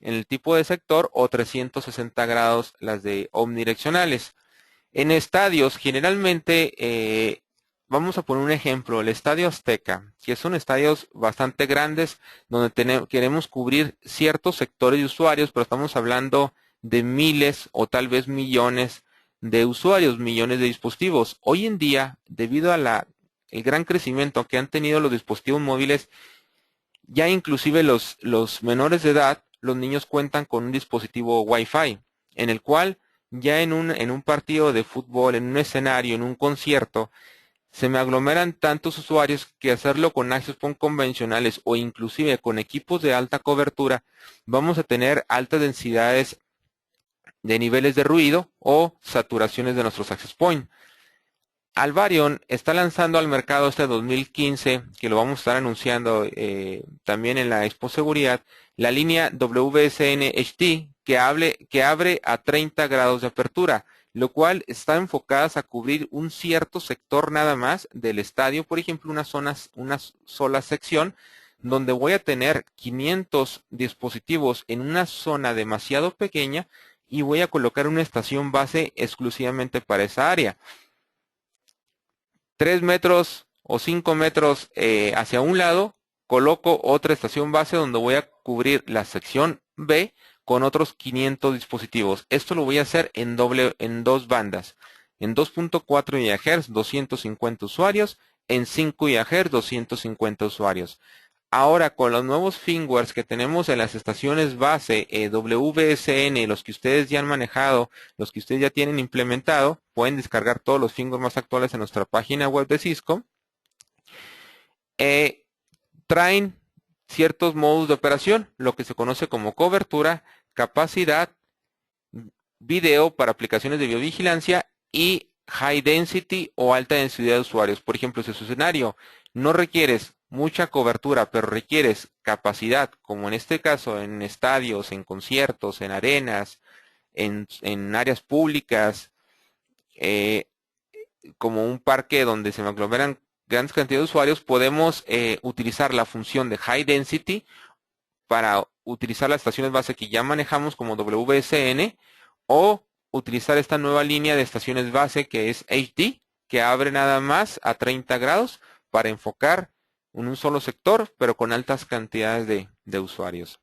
en el tipo de sector o 360 grados las de omnidireccionales. En estadios, generalmente, vamos a poner un ejemplo, el Estadio Azteca, que son estadios bastante grandes donde queremos cubrir ciertos sectores de usuarios, pero estamos hablando de miles o tal vez millones de usuarios, millones de dispositivos. Hoy en día, debido a el gran crecimiento que han tenido los dispositivos móviles, ya inclusive los menores de edad, los niños cuentan con un dispositivo Wi-Fi, en el cual ya en un partido de fútbol, en un escenario, en un concierto, se me aglomeran tantos usuarios que hacerlo con access point convencionales o inclusive con equipos de alta cobertura, vamos a tener altas densidades de niveles de ruido o saturaciones de nuestros access point. Alvarion está lanzando al mercado este 2015, que lo vamos a estar anunciando también en la Expo Seguridad, la línea WSN HD que abre a 30 grados de apertura, lo cual está enfocadas a cubrir un cierto sector nada más del estadio, por ejemplo, una sola sección, donde voy a tener 500 dispositivos en una zona demasiado pequeña y voy a colocar una estación base exclusivamente para esa área. 3 metros o 5 metros hacia un lado, coloco otra estación base donde voy a cubrir la sección B con otros 500 dispositivos. Esto lo voy a hacer en dos bandas. En 2.4 GHz, 250 usuarios. En 5 GHz, 250 usuarios. Ahora, con los nuevos firmwares que tenemos en las estaciones base WSN, los que ustedes ya han manejado, los que ustedes ya tienen implementado, pueden descargar todos los firmwares más actuales en nuestra página web de Cisco. Traen ciertos modos de operación, lo que se conoce como cobertura, capacidad, video para aplicaciones de biovigilancia y high density o alta densidad de usuarios. Por ejemplo, si su escenario no requieres mucha cobertura, pero requieres capacidad, como en este caso en estadios, en conciertos, en arenas, en áreas públicas, como un parque donde se aglomeran grandes cantidades de usuarios, podemos utilizar la función de high density para utilizar las estaciones base que ya manejamos como WSN o utilizar esta nueva línea de estaciones base que es HD, que abre nada más a 30 grados para enfocar en un solo sector, pero con altas cantidades de usuarios.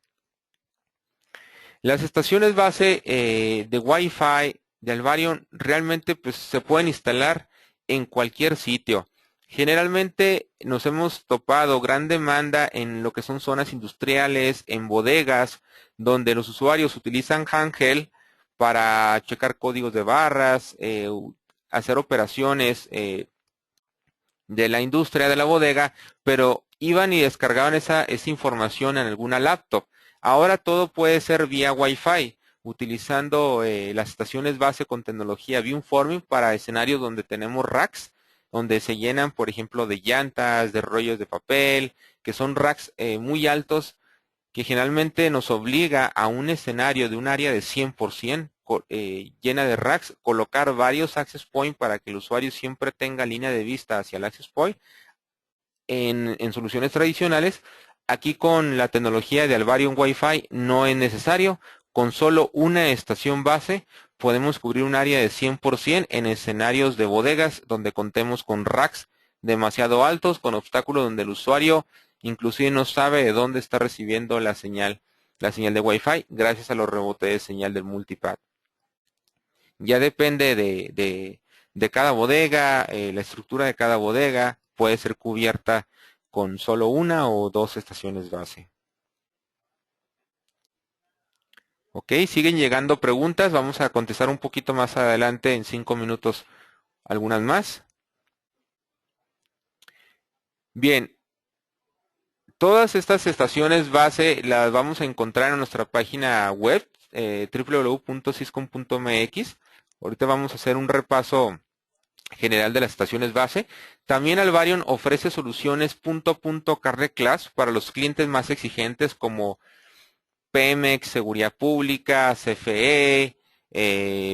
Las estaciones base de Wi-Fi de Alvarion realmente pues, se pueden instalar en cualquier sitio. Generalmente nos hemos topado gran demanda en lo que son zonas industriales, en bodegas, donde los usuarios utilizan handheld para checar códigos de barras, hacer operaciones de la industria de la bodega, pero iban y descargaban esa información en alguna laptop. Ahora todo puede ser vía Wi-Fi, utilizando las estaciones base con tecnología beamforming para escenarios donde tenemos racks, donde se llenan, por ejemplo, de llantas, de rollos de papel, que son racks muy altos, que generalmente nos obliga a un escenario de un área de 100%, llena de racks, colocar varios access point para que el usuario siempre tenga línea de vista hacia el access point en soluciones tradicionales. Aquí con la tecnología de Alvarion Wi-Fi no es necesario. Con solo una estación base podemos cubrir un área de 100% en escenarios de bodegas donde contemos con racks demasiado altos, con obstáculos donde el usuario inclusive no sabe de dónde está recibiendo la señal de Wi-Fi gracias a los rebotes de señal del multipad. Ya depende de cada bodega, la estructura de cada bodega puede ser cubierta con solo una o dos estaciones base. Ok, siguen llegando preguntas. Vamos a contestar un poquito más adelante en 5 minutos algunas más. Bien, todas estas estaciones base las vamos a encontrar en nuestra página web www.ciscom.mx. Ahorita vamos a hacer un repaso general de las estaciones base. También Alvarion ofrece soluciones punto a punto carne class para los clientes más exigentes como Pemex, Seguridad Pública, CFE,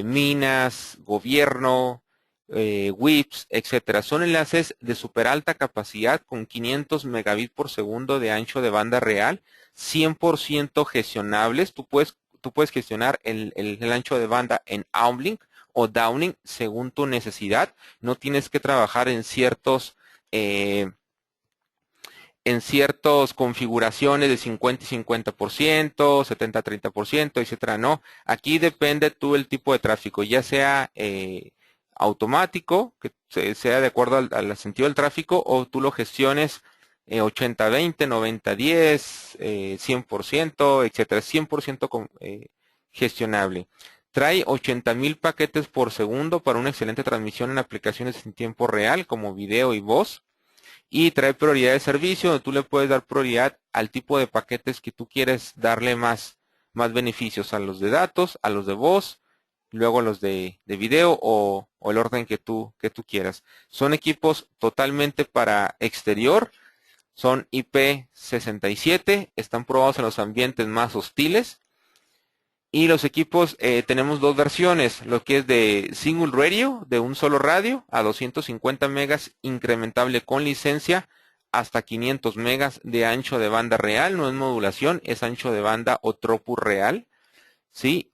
Minas, Gobierno, WIPS, etcétera. Son enlaces de super alta capacidad con 500 megabits por segundo de ancho de banda real, 100% gestionables. Tú puedes gestionar el ancho de banda en uplink o downlink según tu necesidad. No tienes que trabajar en ciertas configuraciones de 50 y 50%, 70-30%, etcétera. No, aquí depende tú el tipo de tráfico, ya sea automático, que sea de acuerdo al sentido del tráfico, o tú lo gestiones 80-20, 90-10, 100%, etcétera. 100% gestionable. Trae 80,000 paquetes por segundo para una excelente transmisión en aplicaciones en tiempo real como video y voz. Y trae prioridad de servicio, donde tú le puedes dar prioridad al tipo de paquetes que tú quieres darle más beneficios, a los de datos, a los de voz, luego a los de video o el orden que tú quieras. Son equipos totalmente para exterior, son IP67, están probados en los ambientes más hostiles. Y los equipos tenemos dos versiones, lo que es de single radio, de un solo radio, a 250 megas, incrementable con licencia, hasta 500 megas de ancho de banda real, no es modulación, es ancho de banda o tropus real, ¿sí?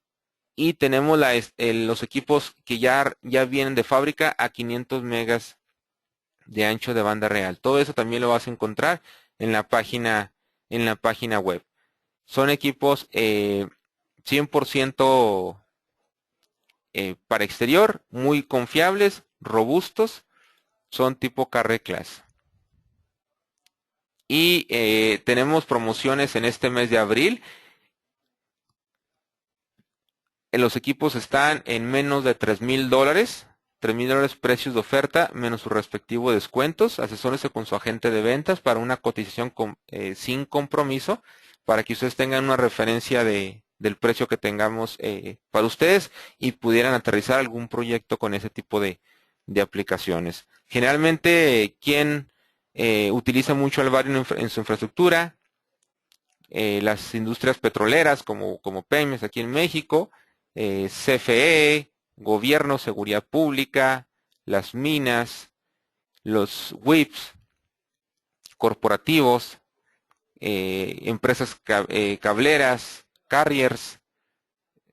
Y tenemos los equipos que ya vienen de fábrica a 500 megas de ancho de banda real. Todo eso también lo vas a encontrar en la página web. Son equipos 100% para exterior, muy confiables, robustos, son tipo Carre Class. Y tenemos promociones en este mes de abril. Los equipos están en menos de $3,000. $3,000 precios de oferta, menos sus respectivos descuentos. Asesórese con su agente de ventas para una cotización sin compromiso, para que ustedes tengan una referencia del precio que tengamos para ustedes y pudieran aterrizar algún proyecto con ese tipo de aplicaciones. Generalmente, ¿quién utiliza mucho el Varium en su infraestructura? Las industrias petroleras como Pemex aquí en México, CFE, gobierno, seguridad pública, las minas, los WIPs, corporativos, empresas cableras, carriers,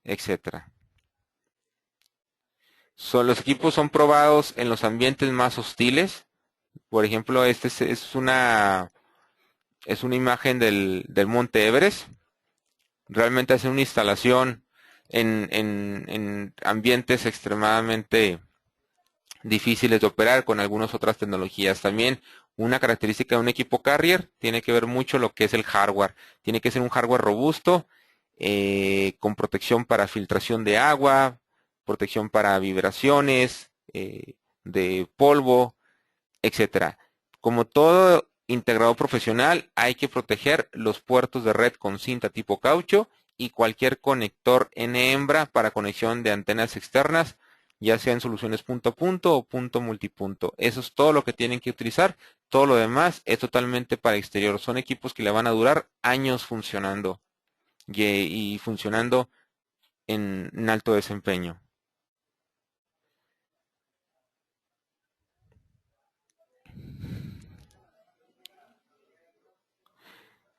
etcétera. Los equipos son probados en los ambientes más hostiles. Por ejemplo, este es una imagen del Monte Everest. Realmente hace una instalación en ambientes extremadamente difíciles de operar con algunas otras tecnologías. También una característica de un equipo carrier tiene que ver mucho lo que es el hardware. Tiene que ser un hardware robusto, con protección para filtración de agua, protección para vibraciones, de polvo, etcétera. Como todo integrador profesional, hay que proteger los puertos de red con cinta tipo caucho y cualquier conector N-hembra para conexión de antenas externas, ya sea en soluciones punto a punto o punto multipunto. Eso es todo lo que tienen que utilizar. Todo lo demás es totalmente para exterior. Son equipos que le van a durar años funcionando y funcionando en alto desempeño.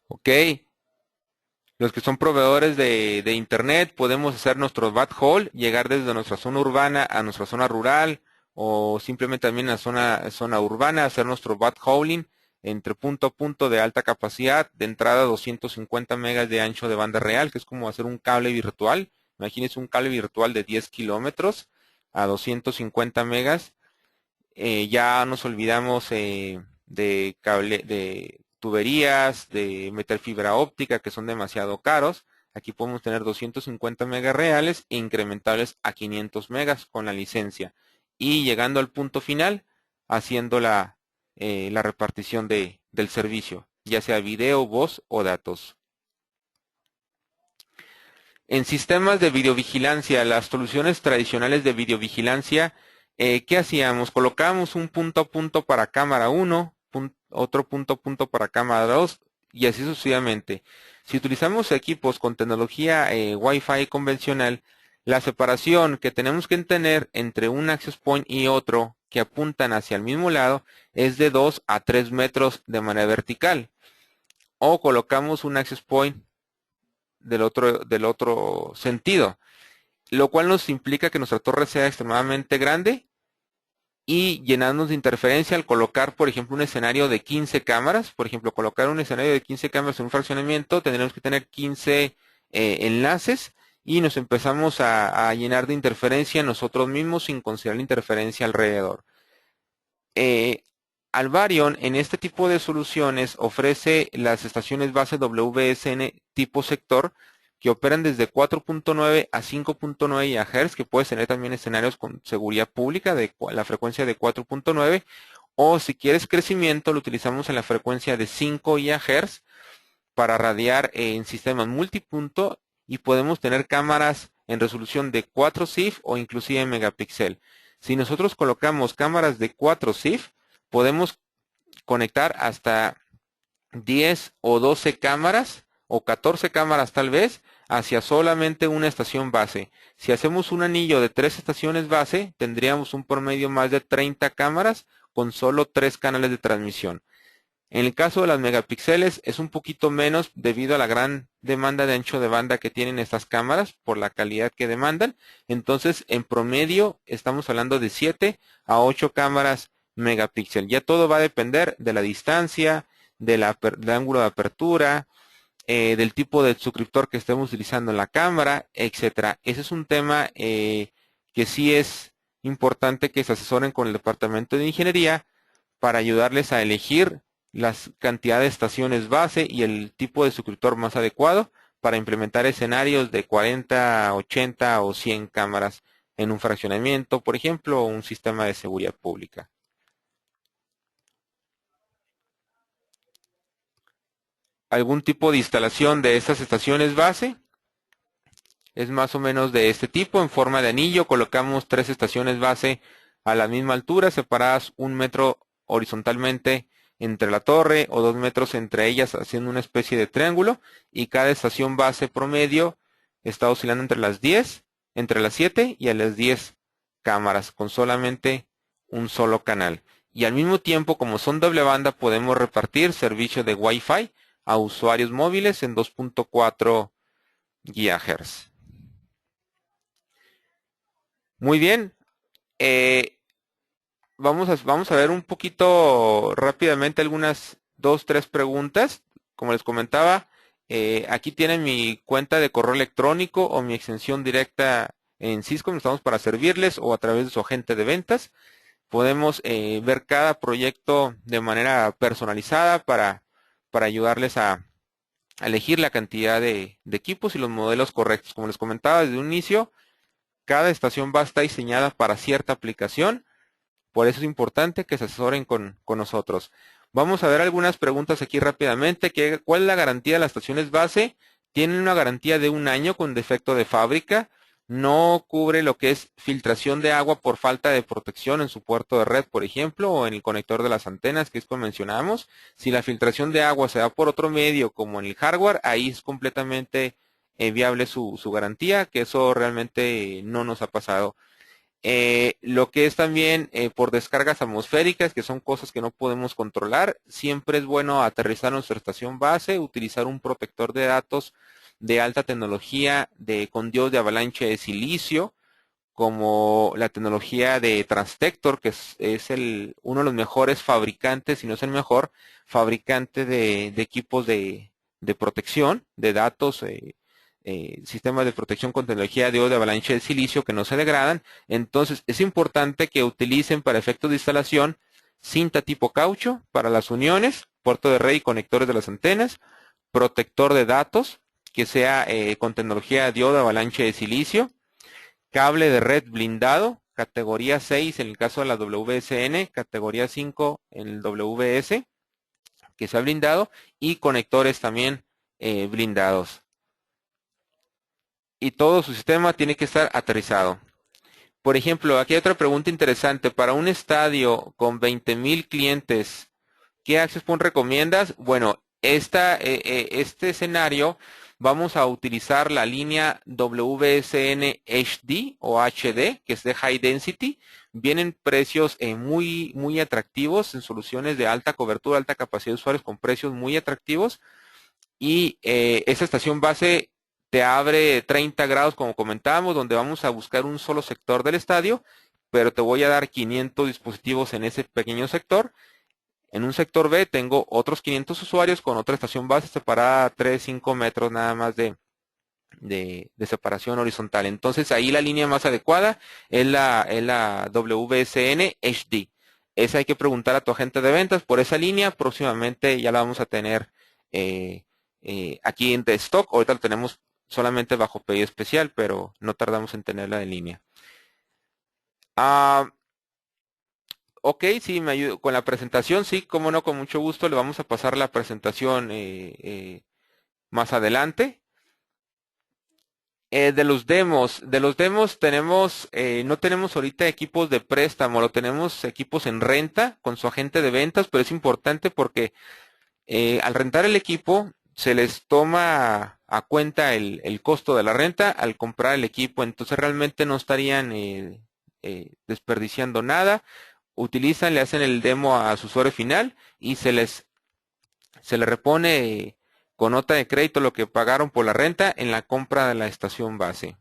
Ok. Los que son proveedores de internet, podemos hacer nuestro backhaul, llegar desde nuestra zona urbana a nuestra zona rural, o simplemente también a zona urbana, hacer nuestro backhauling entre punto a punto de alta capacidad, de entrada 250 megas de ancho de banda real, que es como hacer un cable virtual. Imagínense un cable virtual de 10 kilómetros a 250 megas. Ya nos olvidamos de cable, de tuberías, de meter fibra óptica, que son demasiado caros. Aquí podemos tener 250 megas reales e incrementables a 500 megas con la licencia. Y llegando al punto final, haciendo la repartición del servicio, ya sea video, voz o datos. En sistemas de videovigilancia, las soluciones tradicionales de videovigilancia, ¿qué hacíamos? Colocábamos un punto a punto para cámara 1, otro punto a punto para cámara 2 y así sucesivamente. Si utilizamos equipos con tecnología Wi-Fi convencional, la separación que tenemos que tener entre un access point y otro que apuntan hacia el mismo lado es de 2 a 3 metros de manera vertical. O colocamos un access point del otro sentido, lo cual nos implica que nuestra torre sea extremadamente grande y llenarnos de interferencia al colocar, por ejemplo, un escenario de 15 cámaras. Por ejemplo, colocar un escenario de 15 cámaras en un fraccionamiento, tendremos que tener 15 enlaces y nos empezamos a llenar de interferencia nosotros mismos sin considerar la interferencia alrededor. Alvarion en este tipo de soluciones ofrece las estaciones base WSN tipo sector, que operan desde 4.9 a 5.9 GHz, que puedes tener también escenarios con seguridad pública de la frecuencia de 4.9, o si quieres crecimiento lo utilizamos en la frecuencia de 5 GHz para radiar en sistemas multipunto, y podemos tener cámaras en resolución de 4 CIF o inclusive megapíxel. Si nosotros colocamos cámaras de 4 CIF, podemos conectar hasta 10 o 12 cámaras o 14 cámaras tal vez hacia solamente una estación base. Si hacemos un anillo de 3 estaciones base, tendríamos un promedio más de 30 cámaras con solo 3 canales de transmisión. En el caso de las megapíxeles es un poquito menos debido a la gran demanda de ancho de banda que tienen estas cámaras por la calidad que demandan. Entonces, en promedio estamos hablando de 7 a 8 cámaras megapíxel. Ya todo va a depender de la distancia, del ángulo de apertura, del tipo de suscriptor que estemos utilizando en la cámara, etcétera. Ese es un tema que sí es importante que se asesoren con el departamento de ingeniería para ayudarles a elegir la cantidad de estaciones base y el tipo de suscriptor más adecuado para implementar escenarios de 40, 80 o 100 cámaras en un fraccionamiento, por ejemplo, o un sistema de seguridad pública. Algún tipo de instalación de estas estaciones base es más o menos de este tipo, en forma de anillo. Colocamos 3 estaciones base a la misma altura, separadas 1 metro horizontalmente entre la torre o 2 metros entre ellas, haciendo una especie de triángulo, y cada estación base promedio está oscilando entre las 10, entre las 7 y a las 10 cámaras, con solamente un solo canal. Y al mismo tiempo, como son doble banda, podemos repartir servicio de Wi-Fi a usuarios móviles en 2.4 GHz. Muy bien. Vamos a ver un poquito rápidamente algunas 2, 3 preguntas. Como les comentaba, aquí tienen mi cuenta de correo electrónico o mi extensión directa en Cisco. Estamos para servirles, o a través de su agente de ventas. Podemos ver cada proyecto de manera personalizada para ayudarles a elegir la cantidad de equipos y los modelos correctos. Como les comentaba desde un inicio, cada estación va a estar diseñada para cierta aplicación. Por eso es importante que se asesoren con nosotros. Vamos a ver algunas preguntas aquí rápidamente. ¿Cuál es la garantía de las estaciones base? Tienen una garantía de 1 año con defecto de fábrica. No cubre lo que es filtración de agua por falta de protección en su puerto de red, por ejemplo, o en el conector de las antenas, que es como mencionamos. Si la filtración de agua se da por otro medio, como en el hardware, ahí es completamente viable su garantía, que eso realmente no nos ha pasado. Lo que es también por descargas atmosféricas, que son cosas que no podemos controlar, siempre es bueno aterrizar nuestra estación base, utilizar un protector de datos de alta tecnología con dios de avalancha de silicio, como la tecnología de Transtector, que es uno de los mejores fabricantes, si no es el mejor fabricante de equipos de protección de datos, sistemas de protección con tecnología de avalancha de silicio que no se degradan. Entonces es importante que utilicen para efectos de instalación cinta tipo caucho para las uniones, puerto de red y conectores de las antenas, protector de datos que sea con tecnología de avalancha de silicio, cable de red blindado, categoría 6 en el caso de la WSN, categoría 5 en el WS, que sea blindado, y conectores también blindados. Y todo su sistema tiene que estar aterrizado. Por ejemplo, aquí hay otra pregunta interesante. Para un estadio con 20,000 clientes, ¿qué access point recomiendas? Bueno, este escenario vamos a utilizar la línea WSN HD o HD, que es de High Density. Vienen precios muy atractivos en soluciones de alta cobertura, alta capacidad de usuarios con precios muy atractivos. Y esta estación base te abre 30 grados, como comentábamos, donde vamos a buscar un solo sector del estadio, pero te voy a dar 500 dispositivos en ese pequeño sector. En un sector B tengo otros 500 usuarios con otra estación base separada a 3, 5 metros nada más de separación horizontal. Entonces ahí la línea más adecuada es la WSN HD. Esa hay que preguntar a tu agente de ventas por esa línea. Próximamente ya la vamos a tener aquí en stock. Ahorita lo tenemos solamente bajo pedido especial, pero no tardamos en tenerla en línea. Ah, ok, sí, me ayudo con la presentación, sí, cómo no, con mucho gusto le vamos a pasar la presentación más adelante. De los demos tenemos, no tenemos ahorita equipos de préstamo, lo tenemos equipos en renta con su agente de ventas, pero es importante porque al rentar el equipo se les toma a cuenta el costo de la renta al comprar el equipo, entonces realmente no estarían desperdiciando nada. Utilizan, le hacen el demo a su usuario final y se les repone con nota de crédito lo que pagaron por la renta en la compra de la estación base.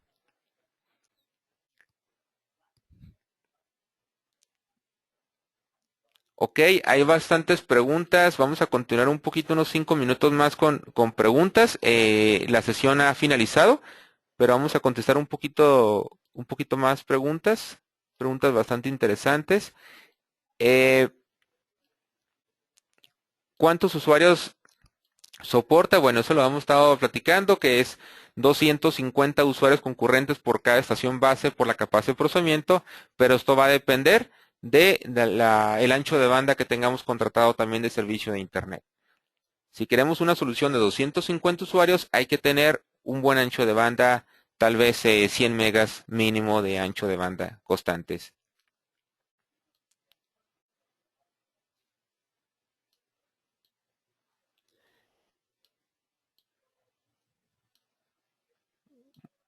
Ok, hay bastantes preguntas. Vamos a continuar un poquito, unos 5 minutos más con preguntas. La sesión ha finalizado, pero vamos a contestar un poquito más preguntas. Preguntas bastante interesantes. Eh, ¿Cuántos usuarios soporta? Bueno, eso lo hemos estado platicando, que es 250 usuarios concurrentes por cada estación base por la capacidad de procesamiento, pero esto va a depender el ancho de banda que tengamos contratado también de servicio de Internet. Si queremos una solución de 250 usuarios, hay que tener un buen ancho de banda, tal vez 100 megas mínimo de ancho de banda constantes.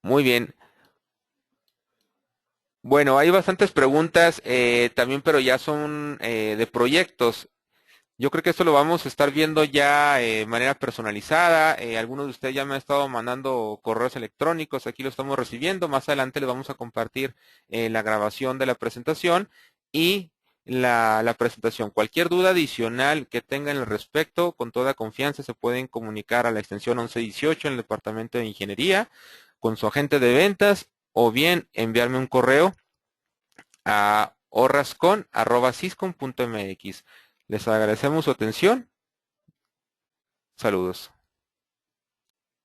Muy bien. Bueno, hay bastantes preguntas también, pero ya son de proyectos. Yo creo que esto lo vamos a estar viendo ya de manera personalizada. Algunos de ustedes ya me han estado mandando correos electrónicos, aquí lo estamos recibiendo. Más adelante les vamos a compartir la grabación de la presentación y la presentación. Cualquier duda adicional que tengan al respecto, con toda confianza se pueden comunicar a la extensión 1118 en el Departamento de Ingeniería con su agente de ventas o bien enviarme un correo a orrascon@syscom.mx. Les agradecemos su atención. Saludos.